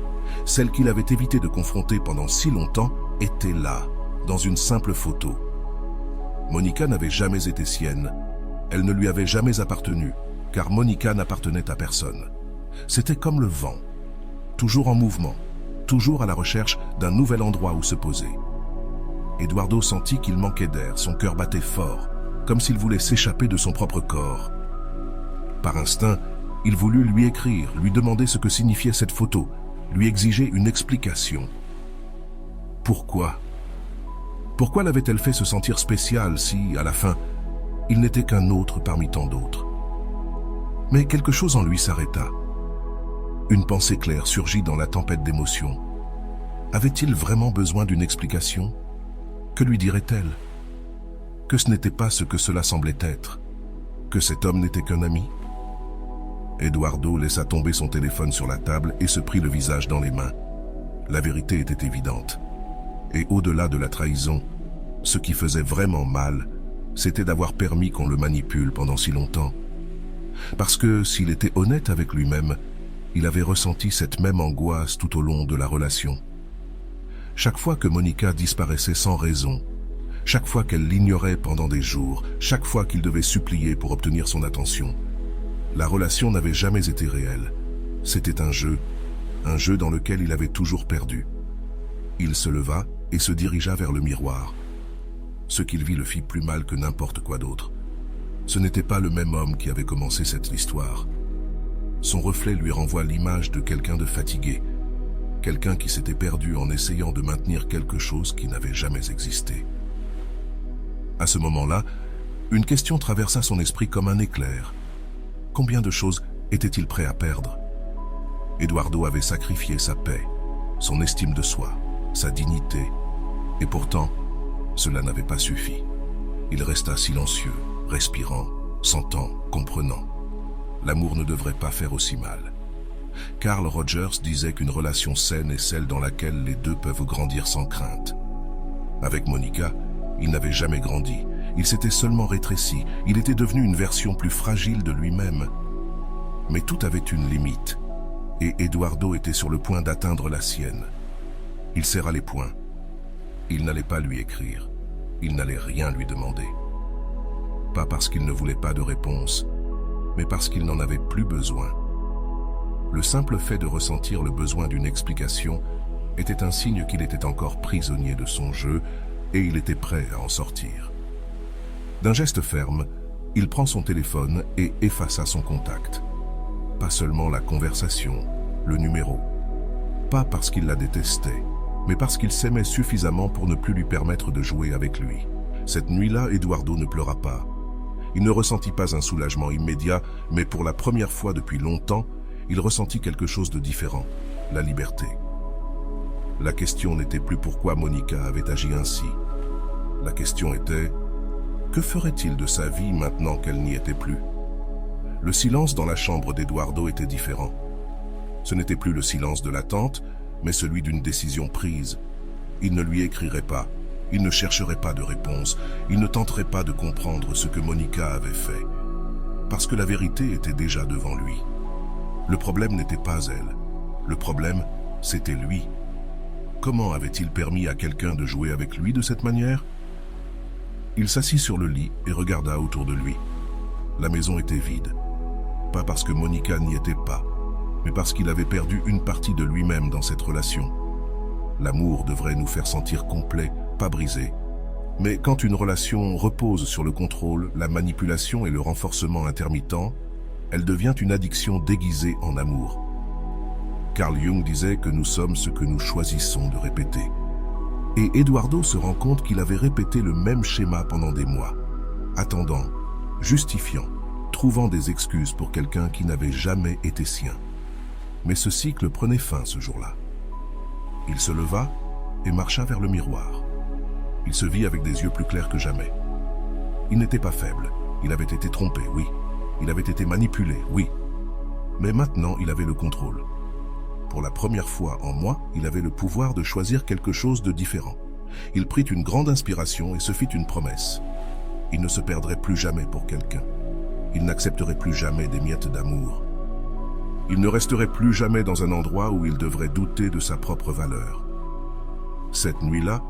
celle qu'il avait évité de confronter pendant si longtemps, était là, dans une simple photo. Monica n'avait jamais été sienne. Elle ne lui avait jamais appartenu, car Monica n'appartenait à personne. C'était comme le vent, toujours en mouvement, toujours à la recherche d'un nouvel endroit où se poser. Eduardo sentit qu'il manquait d'air, son cœur battait fort, comme s'il voulait s'échapper de son propre corps. Par instinct, il voulut lui écrire, lui demander ce que signifiait cette photo, lui exiger une explication. Pourquoi? Pourquoi l'avait-elle fait se sentir spéciale si, à la fin, il n'était qu'un autre parmi tant d'autres? Mais quelque chose en lui s'arrêta. Une pensée claire surgit dans la tempête d'émotions. Avait-il vraiment besoin d'une explication? Que lui dirait-elle? Que ce n'était pas ce que cela semblait être? Que cet homme n'était qu'un ami? Eduardo laissa tomber son téléphone sur la table et se prit le visage dans les mains. La vérité était évidente. Et au-delà de la trahison, ce qui faisait vraiment mal, c'était d'avoir permis qu'on le manipule pendant si longtemps. Parce que s'il était honnête avec lui-même, il avait ressenti cette même angoisse tout au long de la relation. Chaque fois que Monica disparaissait sans raison, chaque fois qu'elle l'ignorait pendant des jours, chaque fois qu'il devait supplier pour obtenir son attention, la relation n'avait jamais été réelle. C'était un jeu dans lequel il avait toujours perdu. Il se leva et se dirigea vers le miroir. Ce qu'il vit le fit plus mal que n'importe quoi d'autre. Ce n'était pas le même homme qui avait commencé cette histoire. Son reflet lui renvoie l'image de quelqu'un de fatigué, quelqu'un qui s'était perdu en essayant de maintenir quelque chose qui n'avait jamais existé. À ce moment-là, une question traversa son esprit comme un éclair. Combien de choses était-il prêt à perdre? Eduardo avait sacrifié sa paix, son estime de soi, sa dignité, et pourtant, cela n'avait pas suffi. Il resta silencieux, respirant, sentant, comprenant. L'amour ne devrait pas faire aussi mal. Carl Rogers disait qu'une relation saine est celle dans laquelle les deux peuvent grandir sans crainte. Avec Monica, il n'avait jamais grandi, Il s'était seulement rétréci, il était devenu une version plus fragile de lui-même. Mais tout avait une limite, et Eduardo était sur le point d'atteindre la sienne. Il serra les poings. Il n'allait pas lui écrire, il n'allait rien lui demander. Pas parce qu'il ne voulait pas de réponse, mais parce qu'il n'en avait plus besoin. Le simple fait de ressentir le besoin d'une explication était un signe qu'il était encore prisonnier de son jeu et il était prêt à en sortir. D'un geste ferme, il prend son téléphone et effaça son contact. Pas seulement la conversation, le numéro. Pas parce qu'il la détestait, mais parce qu'il s'aimait suffisamment pour ne plus lui permettre de jouer avec lui. Cette nuit-là, Eduardo ne pleura pas. Il ne ressentit pas un soulagement immédiat, mais pour la première fois depuis longtemps, il ressentit quelque chose de différent, la liberté. La question n'était plus pourquoi Monica avait agi ainsi. La question était, que ferait-il de sa vie maintenant qu'elle n'y était plus? Le silence dans la chambre d'Eduardo était différent. Ce n'était plus le silence de l'attente, mais celui d'une décision prise. Il ne lui écrirait pas, il ne chercherait pas de réponse, il ne tenterait pas de comprendre ce que Monica avait fait, parce que la vérité était déjà devant lui. Le problème n'était pas elle, le problème, c'était lui. Comment avait-il permis à quelqu'un de jouer avec lui de cette manière? Il s'assit sur le lit et regarda autour de lui. La maison était vide, pas parce que Monica n'y était pas, mais parce qu'il avait perdu une partie de lui-même dans cette relation. L'amour devrait nous faire sentir complets, pas brisés. Mais quand une relation repose sur le contrôle, la manipulation et le renforcement intermittent, elle devient une addiction déguisée en amour. Carl Jung disait que nous sommes ce que nous choisissons de répéter. Et Eduardo se rend compte qu'il avait répété le même schéma pendant des mois, attendant, justifiant, trouvant des excuses pour quelqu'un qui n'avait jamais été sien. Mais ce cycle prenait fin ce jour-là. Il se leva et marcha vers le miroir. Il se vit avec des yeux plus clairs que jamais. Il n'était pas faible, il avait été trompé, oui. Il avait été manipulé, oui. Mais maintenant, il avait le contrôle. Pour la première fois en moi, il avait le pouvoir de choisir quelque chose de différent. Il prit une grande inspiration et se fit une promesse. Il ne se perdrait plus jamais pour quelqu'un. Il n'accepterait plus jamais des miettes d'amour. Il ne resterait plus jamais dans un endroit où il devrait douter de sa propre valeur. Cette nuit-là,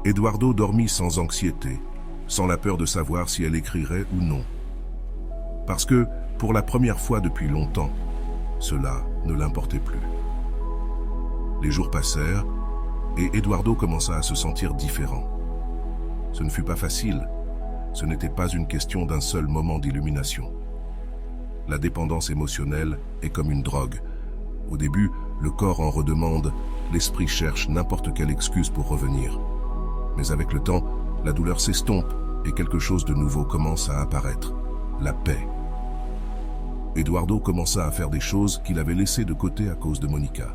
Eduardo dormit sans anxiété, sans la peur de savoir si elle écrirait ou non. Parce que, pour la première fois depuis longtemps, cela ne l'importait plus. Les jours passèrent, et Eduardo commença à se sentir différent. Ce ne fut pas facile, ce n'était pas une question d'un seul moment d'illumination. La dépendance émotionnelle est comme une drogue. Au début, le corps en redemande, l'esprit cherche n'importe quelle excuse pour revenir. Mais avec le temps, la douleur s'estompe et quelque chose de nouveau commence à apparaître, la paix. Eduardo commença à faire des choses qu'il avait laissées de côté à cause de Monica.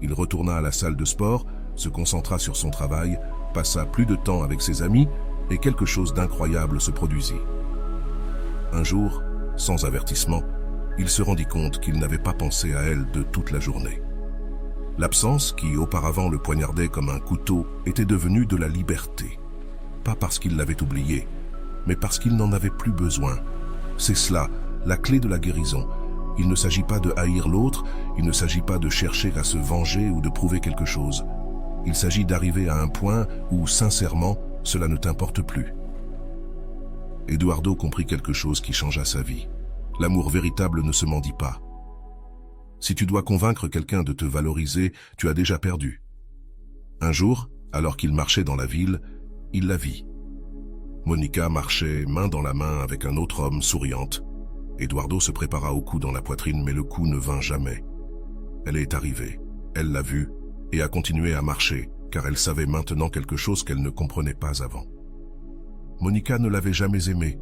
Il retourna à la salle de sport, se concentra sur son travail, passa plus de temps avec ses amis et quelque chose d'incroyable se produisit. Un jour, sans avertissement, il se rendit compte qu'il n'avait pas pensé à elle de toute la journée. L'absence, qui auparavant le poignardait comme un couteau, était devenue de la liberté. Pas parce qu'il l'avait oubliée, mais parce qu'il n'en avait plus besoin. C'est cela, la clé de la guérison. Il ne s'agit pas de haïr l'autre, il ne s'agit pas de chercher à se venger ou de prouver quelque chose. Il s'agit d'arriver à un point où, sincèrement, cela ne t'importe plus. Eduardo comprit quelque chose qui changea sa vie. L'amour véritable ne se mendie pas. Si tu dois convaincre quelqu'un de te valoriser, tu as déjà perdu. Un jour, alors qu'il marchait dans la ville, il la vit. Monica marchait main dans la main avec un autre homme, souriante. Eduardo se prépara au coup dans la poitrine, mais le coup ne vint jamais. Elle est arrivée, elle l'a vu et a continué à marcher, car elle savait maintenant quelque chose qu'elle ne comprenait pas avant. Monica ne l'avait jamais aimé,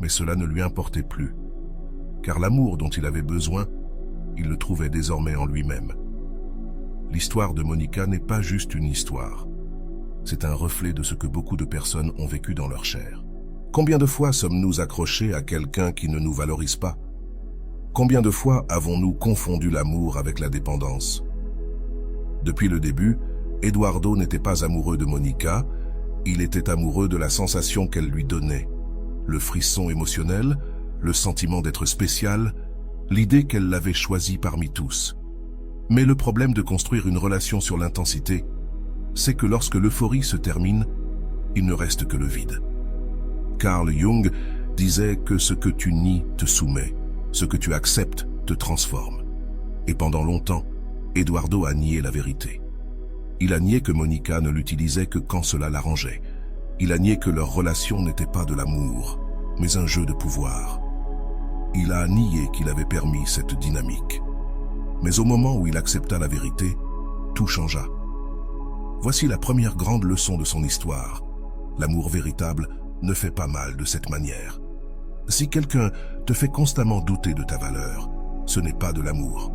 mais cela ne lui importait plus, car l'amour dont il avait besoin, il le trouvait désormais en lui-même. L'histoire de Monica n'est pas juste une histoire. C'est un reflet de ce que beaucoup de personnes ont vécu dans leur chair. Combien de fois sommes-nous accrochés à quelqu'un qui ne nous valorise pas? Combien de fois avons-nous confondu l'amour avec la dépendance? Depuis le début, Eduardo n'était pas amoureux de Monica, Il était amoureux de la sensation qu'elle lui donnait, le frisson émotionnel, le sentiment d'être spécial, l'idée qu'elle l'avait choisi parmi tous. Mais le problème de construire une relation sur l'intensité, c'est que lorsque l'euphorie se termine, il ne reste que le vide. Carl Jung disait que ce que tu nies te soumet, ce que tu acceptes te transforme. Et pendant longtemps, Eduardo a nié la vérité. Il a nié que Monica ne l'utilisait que quand cela l'arrangeait. Il a nié que leur relation n'était pas de l'amour, mais un jeu de pouvoir. Il a nié qu'il avait permis cette dynamique. Mais au moment où il accepta la vérité, tout changea. Voici la première grande leçon de son histoire. L'amour véritable ne fait pas mal de cette manière. Si quelqu'un te fait constamment douter de ta valeur, ce n'est pas de l'amour.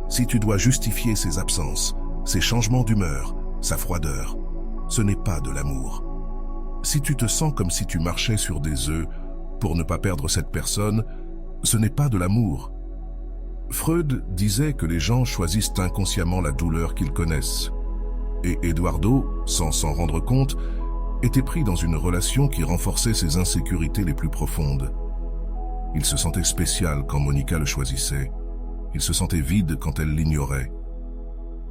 Si tu dois justifier ses absences, ses changements d'humeur, sa froideur, ce n'est pas de l'amour. Si tu te sens comme si tu marchais sur des œufs pour ne pas perdre cette personne, ce n'est pas de l'amour. Freud disait que les gens choisissent inconsciemment la douleur qu'ils connaissent. Et Eduardo, sans s'en rendre compte, était pris dans une relation qui renforçait ses insécurités les plus profondes. Il se sentait spécial quand Monica le choisissait. Il se sentait vide quand elle l'ignorait.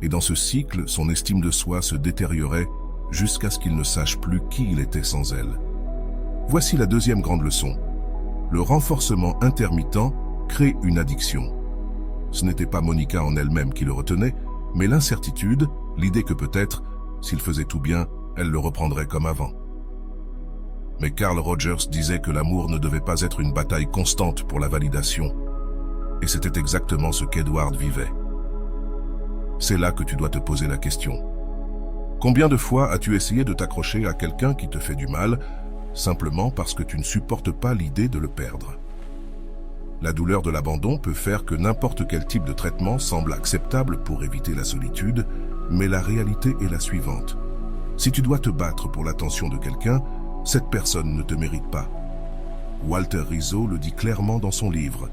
Et dans ce cycle, son estime de soi se détériorait jusqu'à ce qu'il ne sache plus qui il était sans elle. Voici la deuxième grande leçon. Le renforcement intermittent crée une addiction. Ce n'était pas Monica en elle-même qui le retenait, mais l'incertitude, l'idée que peut-être, s'il faisait tout bien, elle le reprendrait comme avant. Mais Carl Rogers disait que l'amour ne devait pas être une bataille constante pour la validation. Et c'était exactement ce qu'Edward vivait. C'est là que tu dois te poser la question. Combien de fois as-tu essayé de t'accrocher à quelqu'un qui te fait du mal, simplement parce que tu ne supportes pas l'idée de le perdre? La douleur de l'abandon peut faire que n'importe quel type de traitement semble acceptable pour éviter la solitude, mais la réalité est la suivante. Si tu dois te battre pour l'attention de quelqu'un, cette personne ne te mérite pas. Walter Rizzo le dit clairement dans son livre.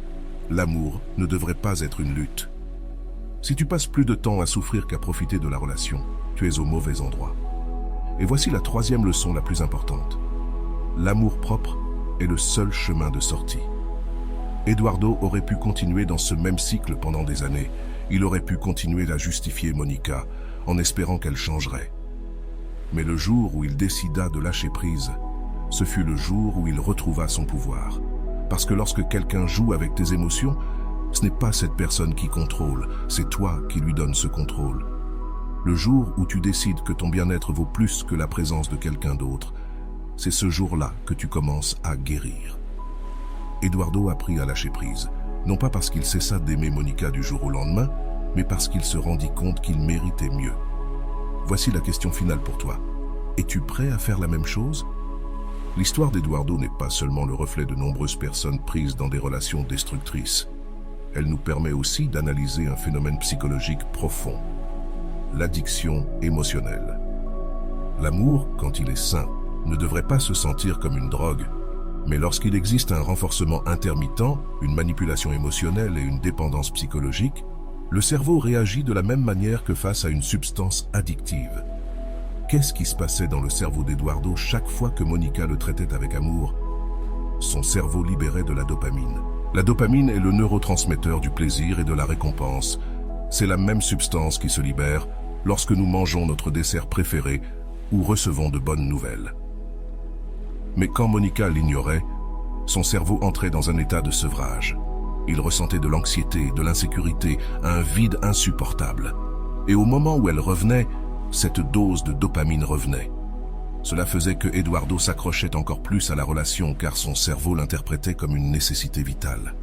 L'amour ne devrait pas être une lutte. Si tu passes plus de temps à souffrir qu'à profiter de la relation, tu es au mauvais endroit. Et voici la troisième leçon la plus importante. L'amour-propre est le seul chemin de sortie. Eduardo aurait pu continuer dans ce même cycle pendant des années. Il aurait pu continuer à justifier Monica, en espérant qu'elle changerait. Mais le jour où il décida de lâcher prise, ce fut le jour où il retrouva son pouvoir. Parce que lorsque quelqu'un joue avec tes émotions, ce n'est pas cette personne qui contrôle, c'est toi qui lui donnes ce contrôle. Le jour où tu décides que ton bien-être vaut plus que la présence de quelqu'un d'autre, c'est ce jour-là que tu commences à guérir. Eduardo apprit à lâcher prise, non pas parce qu'il cessa d'aimer Monica du jour au lendemain, mais parce qu'il se rendit compte qu'il méritait mieux. Voici la question finale pour toi. Es-tu prêt à faire la même chose? L'histoire d'Eduardo n'est pas seulement le reflet de nombreuses personnes prises dans des relations destructrices. Elle nous permet aussi d'analyser un phénomène psychologique profond, l'addiction émotionnelle. L'amour, quand il est sain, ne devrait pas se sentir comme une drogue, mais lorsqu'il existe un renforcement intermittent, une manipulation émotionnelle et une dépendance psychologique, le cerveau réagit de la même manière que face à une substance addictive. Qu'est-ce qui se passait dans le cerveau d'Eduardo chaque fois que Monica le traitait avec amour? Son cerveau libérait de la dopamine. La dopamine est le neurotransmetteur du plaisir et de la récompense. C'est la même substance qui se libère lorsque nous mangeons notre dessert préféré ou recevons de bonnes nouvelles. Mais quand Monica l'ignorait, son cerveau entrait dans un état de sevrage. Il ressentait de l'anxiété, de l'insécurité, un vide insupportable. Et au moment où elle revenait, cette dose de dopamine revenait. Cela faisait que Eduardo s'accrochait encore plus à la relation car son cerveau l'interprétait comme une nécessité vitale.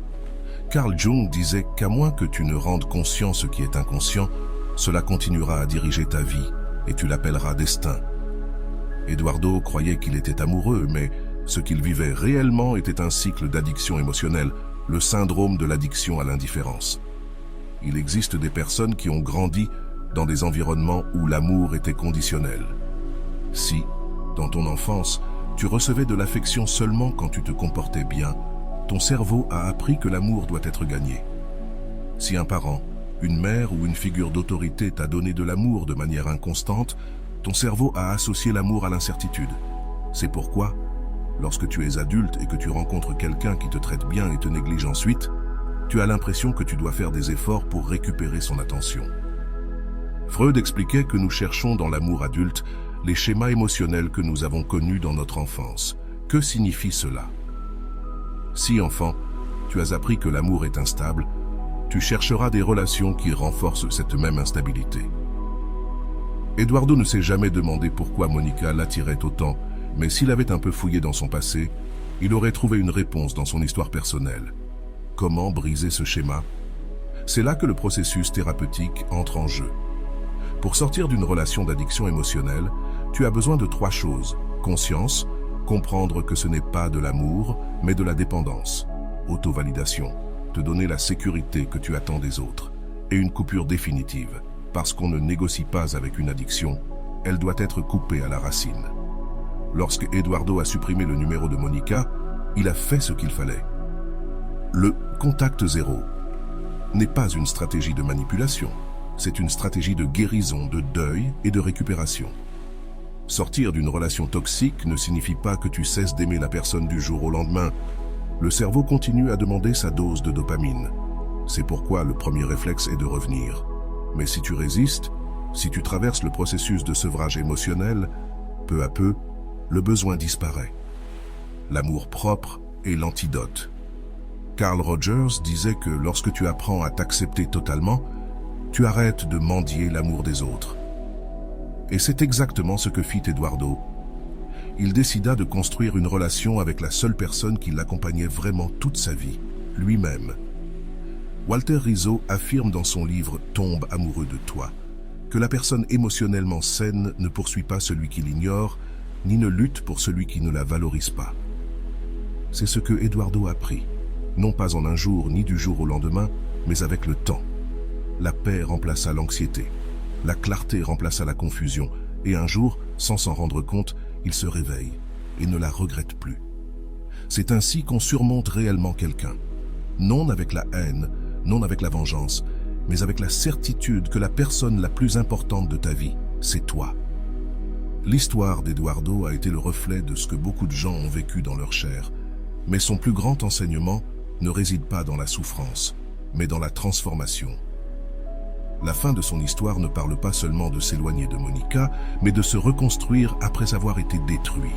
Carl Jung disait qu'à moins que tu ne rendes conscient ce qui est inconscient, cela continuera à diriger ta vie et tu l'appelleras destin. Eduardo croyait qu'il était amoureux, mais ce qu'il vivait réellement était un cycle d'addiction émotionnelle, le syndrome de l'addiction à l'indifférence. Il existe des personnes qui ont grandi dans des environnements où l'amour était conditionnel. Si, dans ton enfance, tu recevais de l'affection seulement quand tu te comportais bien, ton cerveau a appris que l'amour doit être gagné. Si un parent, une mère ou une figure d'autorité t'a donné de l'amour de manière inconstante, Ton cerveau a associé l'amour à l'incertitude. C'est pourquoi, lorsque tu es adulte et que tu rencontres quelqu'un qui te traite bien et te néglige ensuite, tu as l'impression que tu dois faire des efforts pour récupérer son attention. Freud expliquait que nous cherchons dans l'amour adulte les schémas émotionnels que nous avons connus dans notre enfance. Que signifie cela? Si, enfant, tu as appris que l'amour est instable, tu chercheras des relations qui renforcent cette même instabilité. Eduardo ne s'est jamais demandé pourquoi Monica l'attirait autant, mais s'il avait un peu fouillé dans son passé, il aurait trouvé une réponse dans son histoire personnelle. Comment briser ce schéma? C'est là que le processus thérapeutique entre en jeu. Pour sortir d'une relation d'addiction émotionnelle, tu as besoin de 3 choses. Conscience, comprendre que ce n'est pas de l'amour, mais de la dépendance. Auto-validation, te donner la sécurité que tu attends des autres. Et une coupure définitive, parce qu'on ne négocie pas avec une addiction, elle doit être coupée à la racine. Lorsque Eduardo a supprimé le numéro de Monica, il a fait ce qu'il fallait. Le contact zéro n'est pas une stratégie de manipulation, c'est une stratégie de guérison, de deuil et de récupération. Sortir d'une relation toxique ne signifie pas que tu cesses d'aimer la personne du jour au lendemain. Le cerveau continue à demander sa dose de dopamine. C'est pourquoi le premier réflexe est de revenir. Mais si tu résistes, si tu traverses le processus de sevrage émotionnel, peu à peu, le besoin disparaît. L'amour propre est l'antidote. Carl Rogers disait que lorsque tu apprends à t'accepter totalement, tu arrêtes de mendier l'amour des autres. Et c'est exactement ce que fit Eduardo. Il décida de construire une relation avec la seule personne qui l'accompagnait vraiment toute sa vie, lui-même. Walter Rizzo affirme dans son livre « Tombe amoureux de toi » que la personne émotionnellement saine ne poursuit pas celui qui l'ignore, ni ne lutte pour celui qui ne la valorise pas. C'est ce que Eduardo a appris, non pas en un jour ni du jour au lendemain, mais avec le temps. La paix remplaça l'anxiété, la clarté remplaça la confusion, et un jour, sans s'en rendre compte, il se réveille et ne la regrette plus. C'est ainsi qu'on surmonte réellement quelqu'un, non avec la haine, non avec la vengeance, mais avec la certitude que la personne la plus importante de ta vie, c'est toi. L'histoire d'Eduardo a été le reflet de ce que beaucoup de gens ont vécu dans leur chair, mais son plus grand enseignement ne réside pas dans la souffrance, mais dans la transformation. La fin de son histoire ne parle pas seulement de s'éloigner de Monica, mais de se reconstruire après avoir été détruit.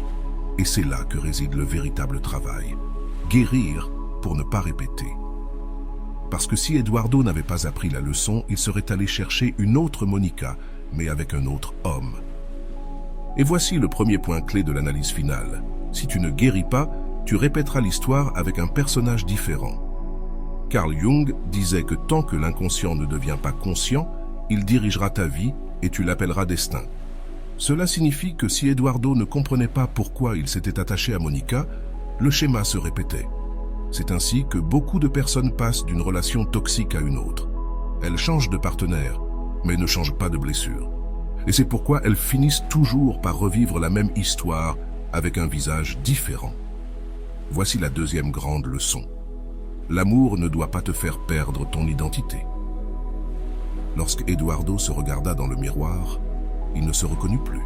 Et c'est là que réside le véritable travail. Guérir pour ne pas répéter. Parce que si Eduardo n'avait pas appris la leçon, il serait allé chercher une autre Monica, mais avec un autre homme. Et voici le premier point clé de l'analyse finale. Si tu ne guéris pas, tu répéteras l'histoire avec un personnage différent. Carl Jung disait que tant que l'inconscient ne devient pas conscient, il dirigera ta vie et tu l'appelleras destin. Cela signifie que si Eduardo ne comprenait pas pourquoi il s'était attaché à Monica, le schéma se répétait. C'est ainsi que beaucoup de personnes passent d'une relation toxique à une autre. Elles changent de partenaire, mais ne changent pas de blessure. Et c'est pourquoi elles finissent toujours par revivre la même histoire avec un visage différent. Voici la deuxième grande leçon. L'amour ne doit pas te faire perdre ton identité. Lorsque Eduardo se regarda dans le miroir, il ne se reconnut plus.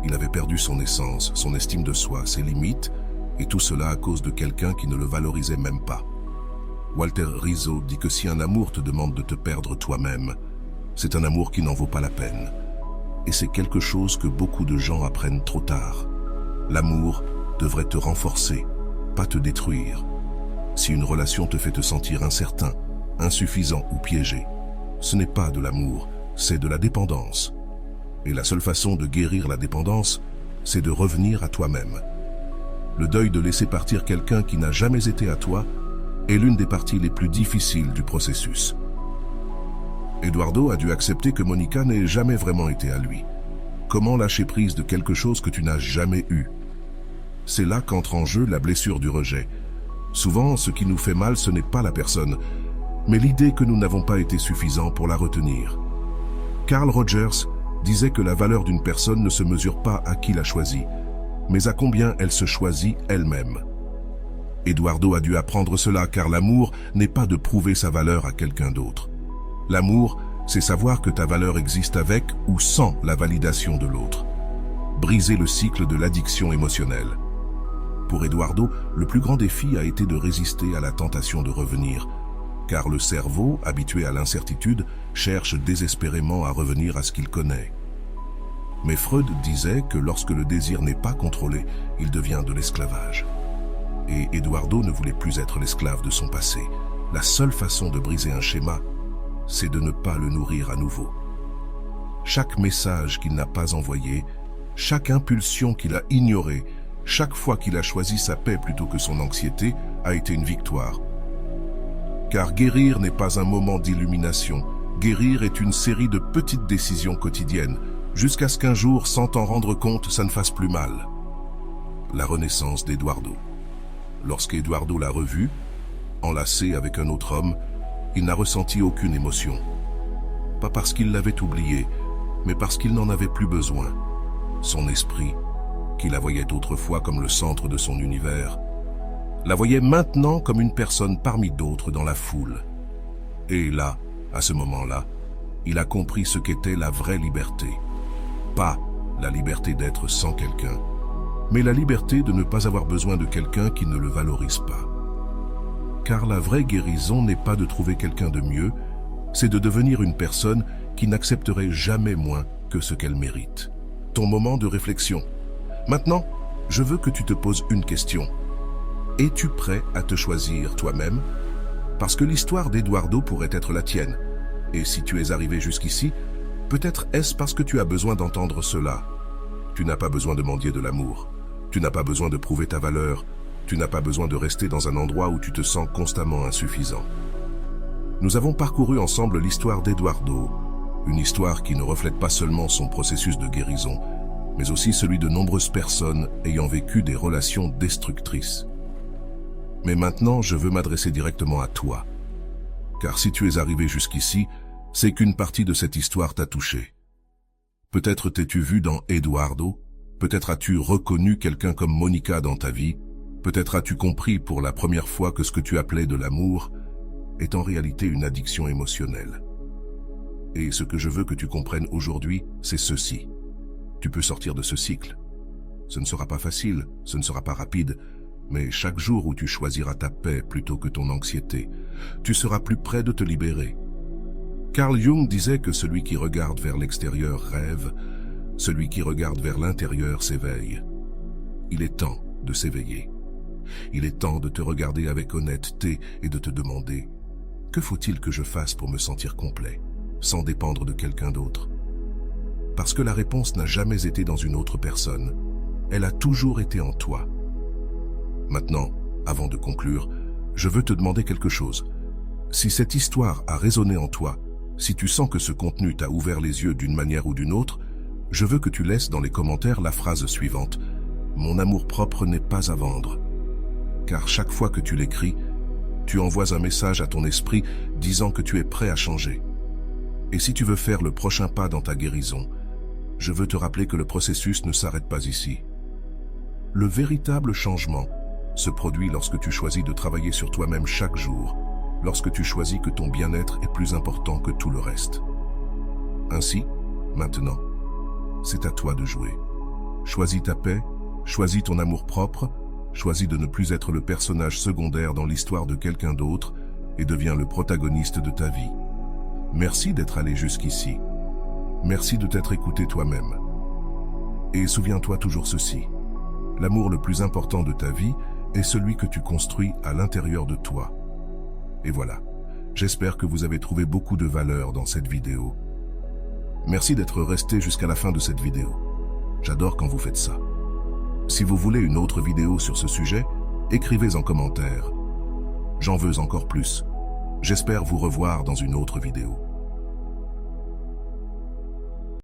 Il avait perdu son essence, son estime de soi, ses limites, et tout cela à cause de quelqu'un qui ne le valorisait même pas. Walter Rizzo dit que si un amour te demande de te perdre toi-même, c'est un amour qui n'en vaut pas la peine. Et c'est quelque chose que beaucoup de gens apprennent trop tard. L'amour devrait te renforcer, pas te détruire. Si une relation te fait te sentir incertain, insuffisant ou piégé, ce n'est pas de l'amour, c'est de la dépendance. Et la seule façon de guérir la dépendance, c'est de revenir à toi-même. Le deuil de laisser partir quelqu'un qui n'a jamais été à toi est l'une des parties les plus difficiles du processus. Eduardo a dû accepter que Monica n'ait jamais vraiment été à lui. Comment lâcher prise de quelque chose que tu n'as jamais eu? C'est là qu'entre en jeu la blessure du rejet. Souvent, ce qui nous fait mal, ce n'est pas la personne, mais l'idée que nous n'avons pas été suffisants pour la retenir. Carl Rogers disait que la valeur d'une personne ne se mesure pas à qui la choisit, mais à combien elle se choisit elle-même. Eduardo a dû apprendre cela car l'amour n'est pas de prouver sa valeur à quelqu'un d'autre. L'amour, c'est savoir que ta valeur existe avec ou sans la validation de l'autre. briser le cycle de l'addiction émotionnelle. Pour Eduardo, le plus grand défi a été de résister à la tentation de revenir, car le cerveau, habitué à l'incertitude, cherche désespérément à revenir à ce qu'il connaît. Mais Freud disait que lorsque le désir n'est pas contrôlé, il devient de l'esclavage. Et Eduardo ne voulait plus être l'esclave de son passé. La seule façon de briser un schéma, c'est de ne pas le nourrir à nouveau. Chaque message qu'il n'a pas envoyé, chaque impulsion qu'il a ignorée, chaque fois qu'il a choisi sa paix plutôt que son anxiété, a été une victoire. Car guérir n'est pas un moment d'illumination. Guérir est une série de petites décisions quotidiennes, jusqu'à ce qu'un jour, sans t'en rendre compte, ça ne fasse plus mal. La renaissance d'Eduardo. Lorsqu'Eduardo l'a revu, enlacé avec un autre homme, il n'a ressenti aucune émotion. Pas parce qu'il l'avait oublié, mais parce qu'il n'en avait plus besoin. Son esprit, qui la voyait autrefois comme le centre de son univers, la voyait maintenant comme une personne parmi d'autres dans la foule. Et là, à ce moment-là, il a compris ce qu'était la vraie liberté. Pas la liberté d'être sans quelqu'un, mais la liberté de ne pas avoir besoin de quelqu'un qui ne le valorise pas. Car la vraie guérison n'est pas de trouver quelqu'un de mieux, c'est de devenir une personne qui n'accepterait jamais moins que ce qu'elle mérite. Ton moment de réflexion. Maintenant, je veux que tu te poses une question. Es-tu prêt à te choisir toi-même? Parce que l'histoire d'Eduardo pourrait être la tienne. Et si tu es arrivé jusqu'ici, peut-être est-ce parce que tu as besoin d'entendre cela. Tu n'as pas besoin de mendier de l'amour. Tu n'as pas besoin de prouver ta valeur. Tu n'as pas besoin de rester dans un endroit où tu te sens constamment insuffisant. Nous avons parcouru ensemble l'histoire d'Eduardo, une histoire qui ne reflète pas seulement son processus de guérison, mais aussi celui de nombreuses personnes ayant vécu des relations destructrices. Mais maintenant, je veux m'adresser directement à toi. Car si tu es arrivé jusqu'ici, c'est qu'une partie de cette histoire t'a touché. Peut-être t'es-tu vu dans Eduardo, peut-être as-tu reconnu quelqu'un comme Monica dans ta vie, peut-être as-tu compris pour la première fois que ce que tu appelais de l'amour est en réalité une addiction émotionnelle. Et ce que je veux que tu comprennes aujourd'hui, c'est ceci. Tu peux sortir de ce cycle. Ce ne sera pas facile, ce ne sera pas rapide, mais chaque jour où tu choisiras ta paix plutôt que ton anxiété, tu seras plus près de te libérer. Carl Jung disait que celui qui regarde vers l'extérieur rêve, celui qui regarde vers l'intérieur s'éveille. Il est temps de s'éveiller. Il est temps de te regarder avec honnêteté et de te demander « Que faut-il que je fasse pour me sentir complet, sans dépendre de quelqu'un d'autre ?» Parce que la réponse n'a jamais été dans une autre personne, elle a toujours été en toi. Maintenant, avant de conclure, je veux te demander quelque chose. Si cette histoire a résonné en toi, si tu sens que ce contenu t'a ouvert les yeux d'une manière ou d'une autre, je veux que tu laisses dans les commentaires la phrase suivante « Mon amour-propre n'est pas à vendre ». Car chaque fois que tu l'écris, tu envoies un message à ton esprit disant que tu es prêt à changer. Et si tu veux faire le prochain pas dans ta guérison, je veux te rappeler que le processus ne s'arrête pas ici. Le véritable changement se produit lorsque tu choisis de travailler sur toi-même chaque jour, lorsque tu choisis que ton bien-être est plus important que tout le reste. Ainsi, maintenant, c'est à toi de jouer. Choisis ta paix, choisis ton amour-propre, choisis de ne plus être le personnage secondaire dans l'histoire de quelqu'un d'autre et deviens le protagoniste de ta vie. Merci d'être allé jusqu'ici. Merci de t'être écouté toi-même. Et souviens-toi toujours ceci. L'amour le plus important de ta vie est celui que tu construis à l'intérieur de toi. Et voilà, j'espère que vous avez trouvé beaucoup de valeur dans cette vidéo. Merci d'être resté jusqu'à la fin de cette vidéo. J'adore quand vous faites ça. Si vous voulez une autre vidéo sur ce sujet, écrivez en commentaire. J'en veux encore plus. J'espère vous revoir dans une autre vidéo.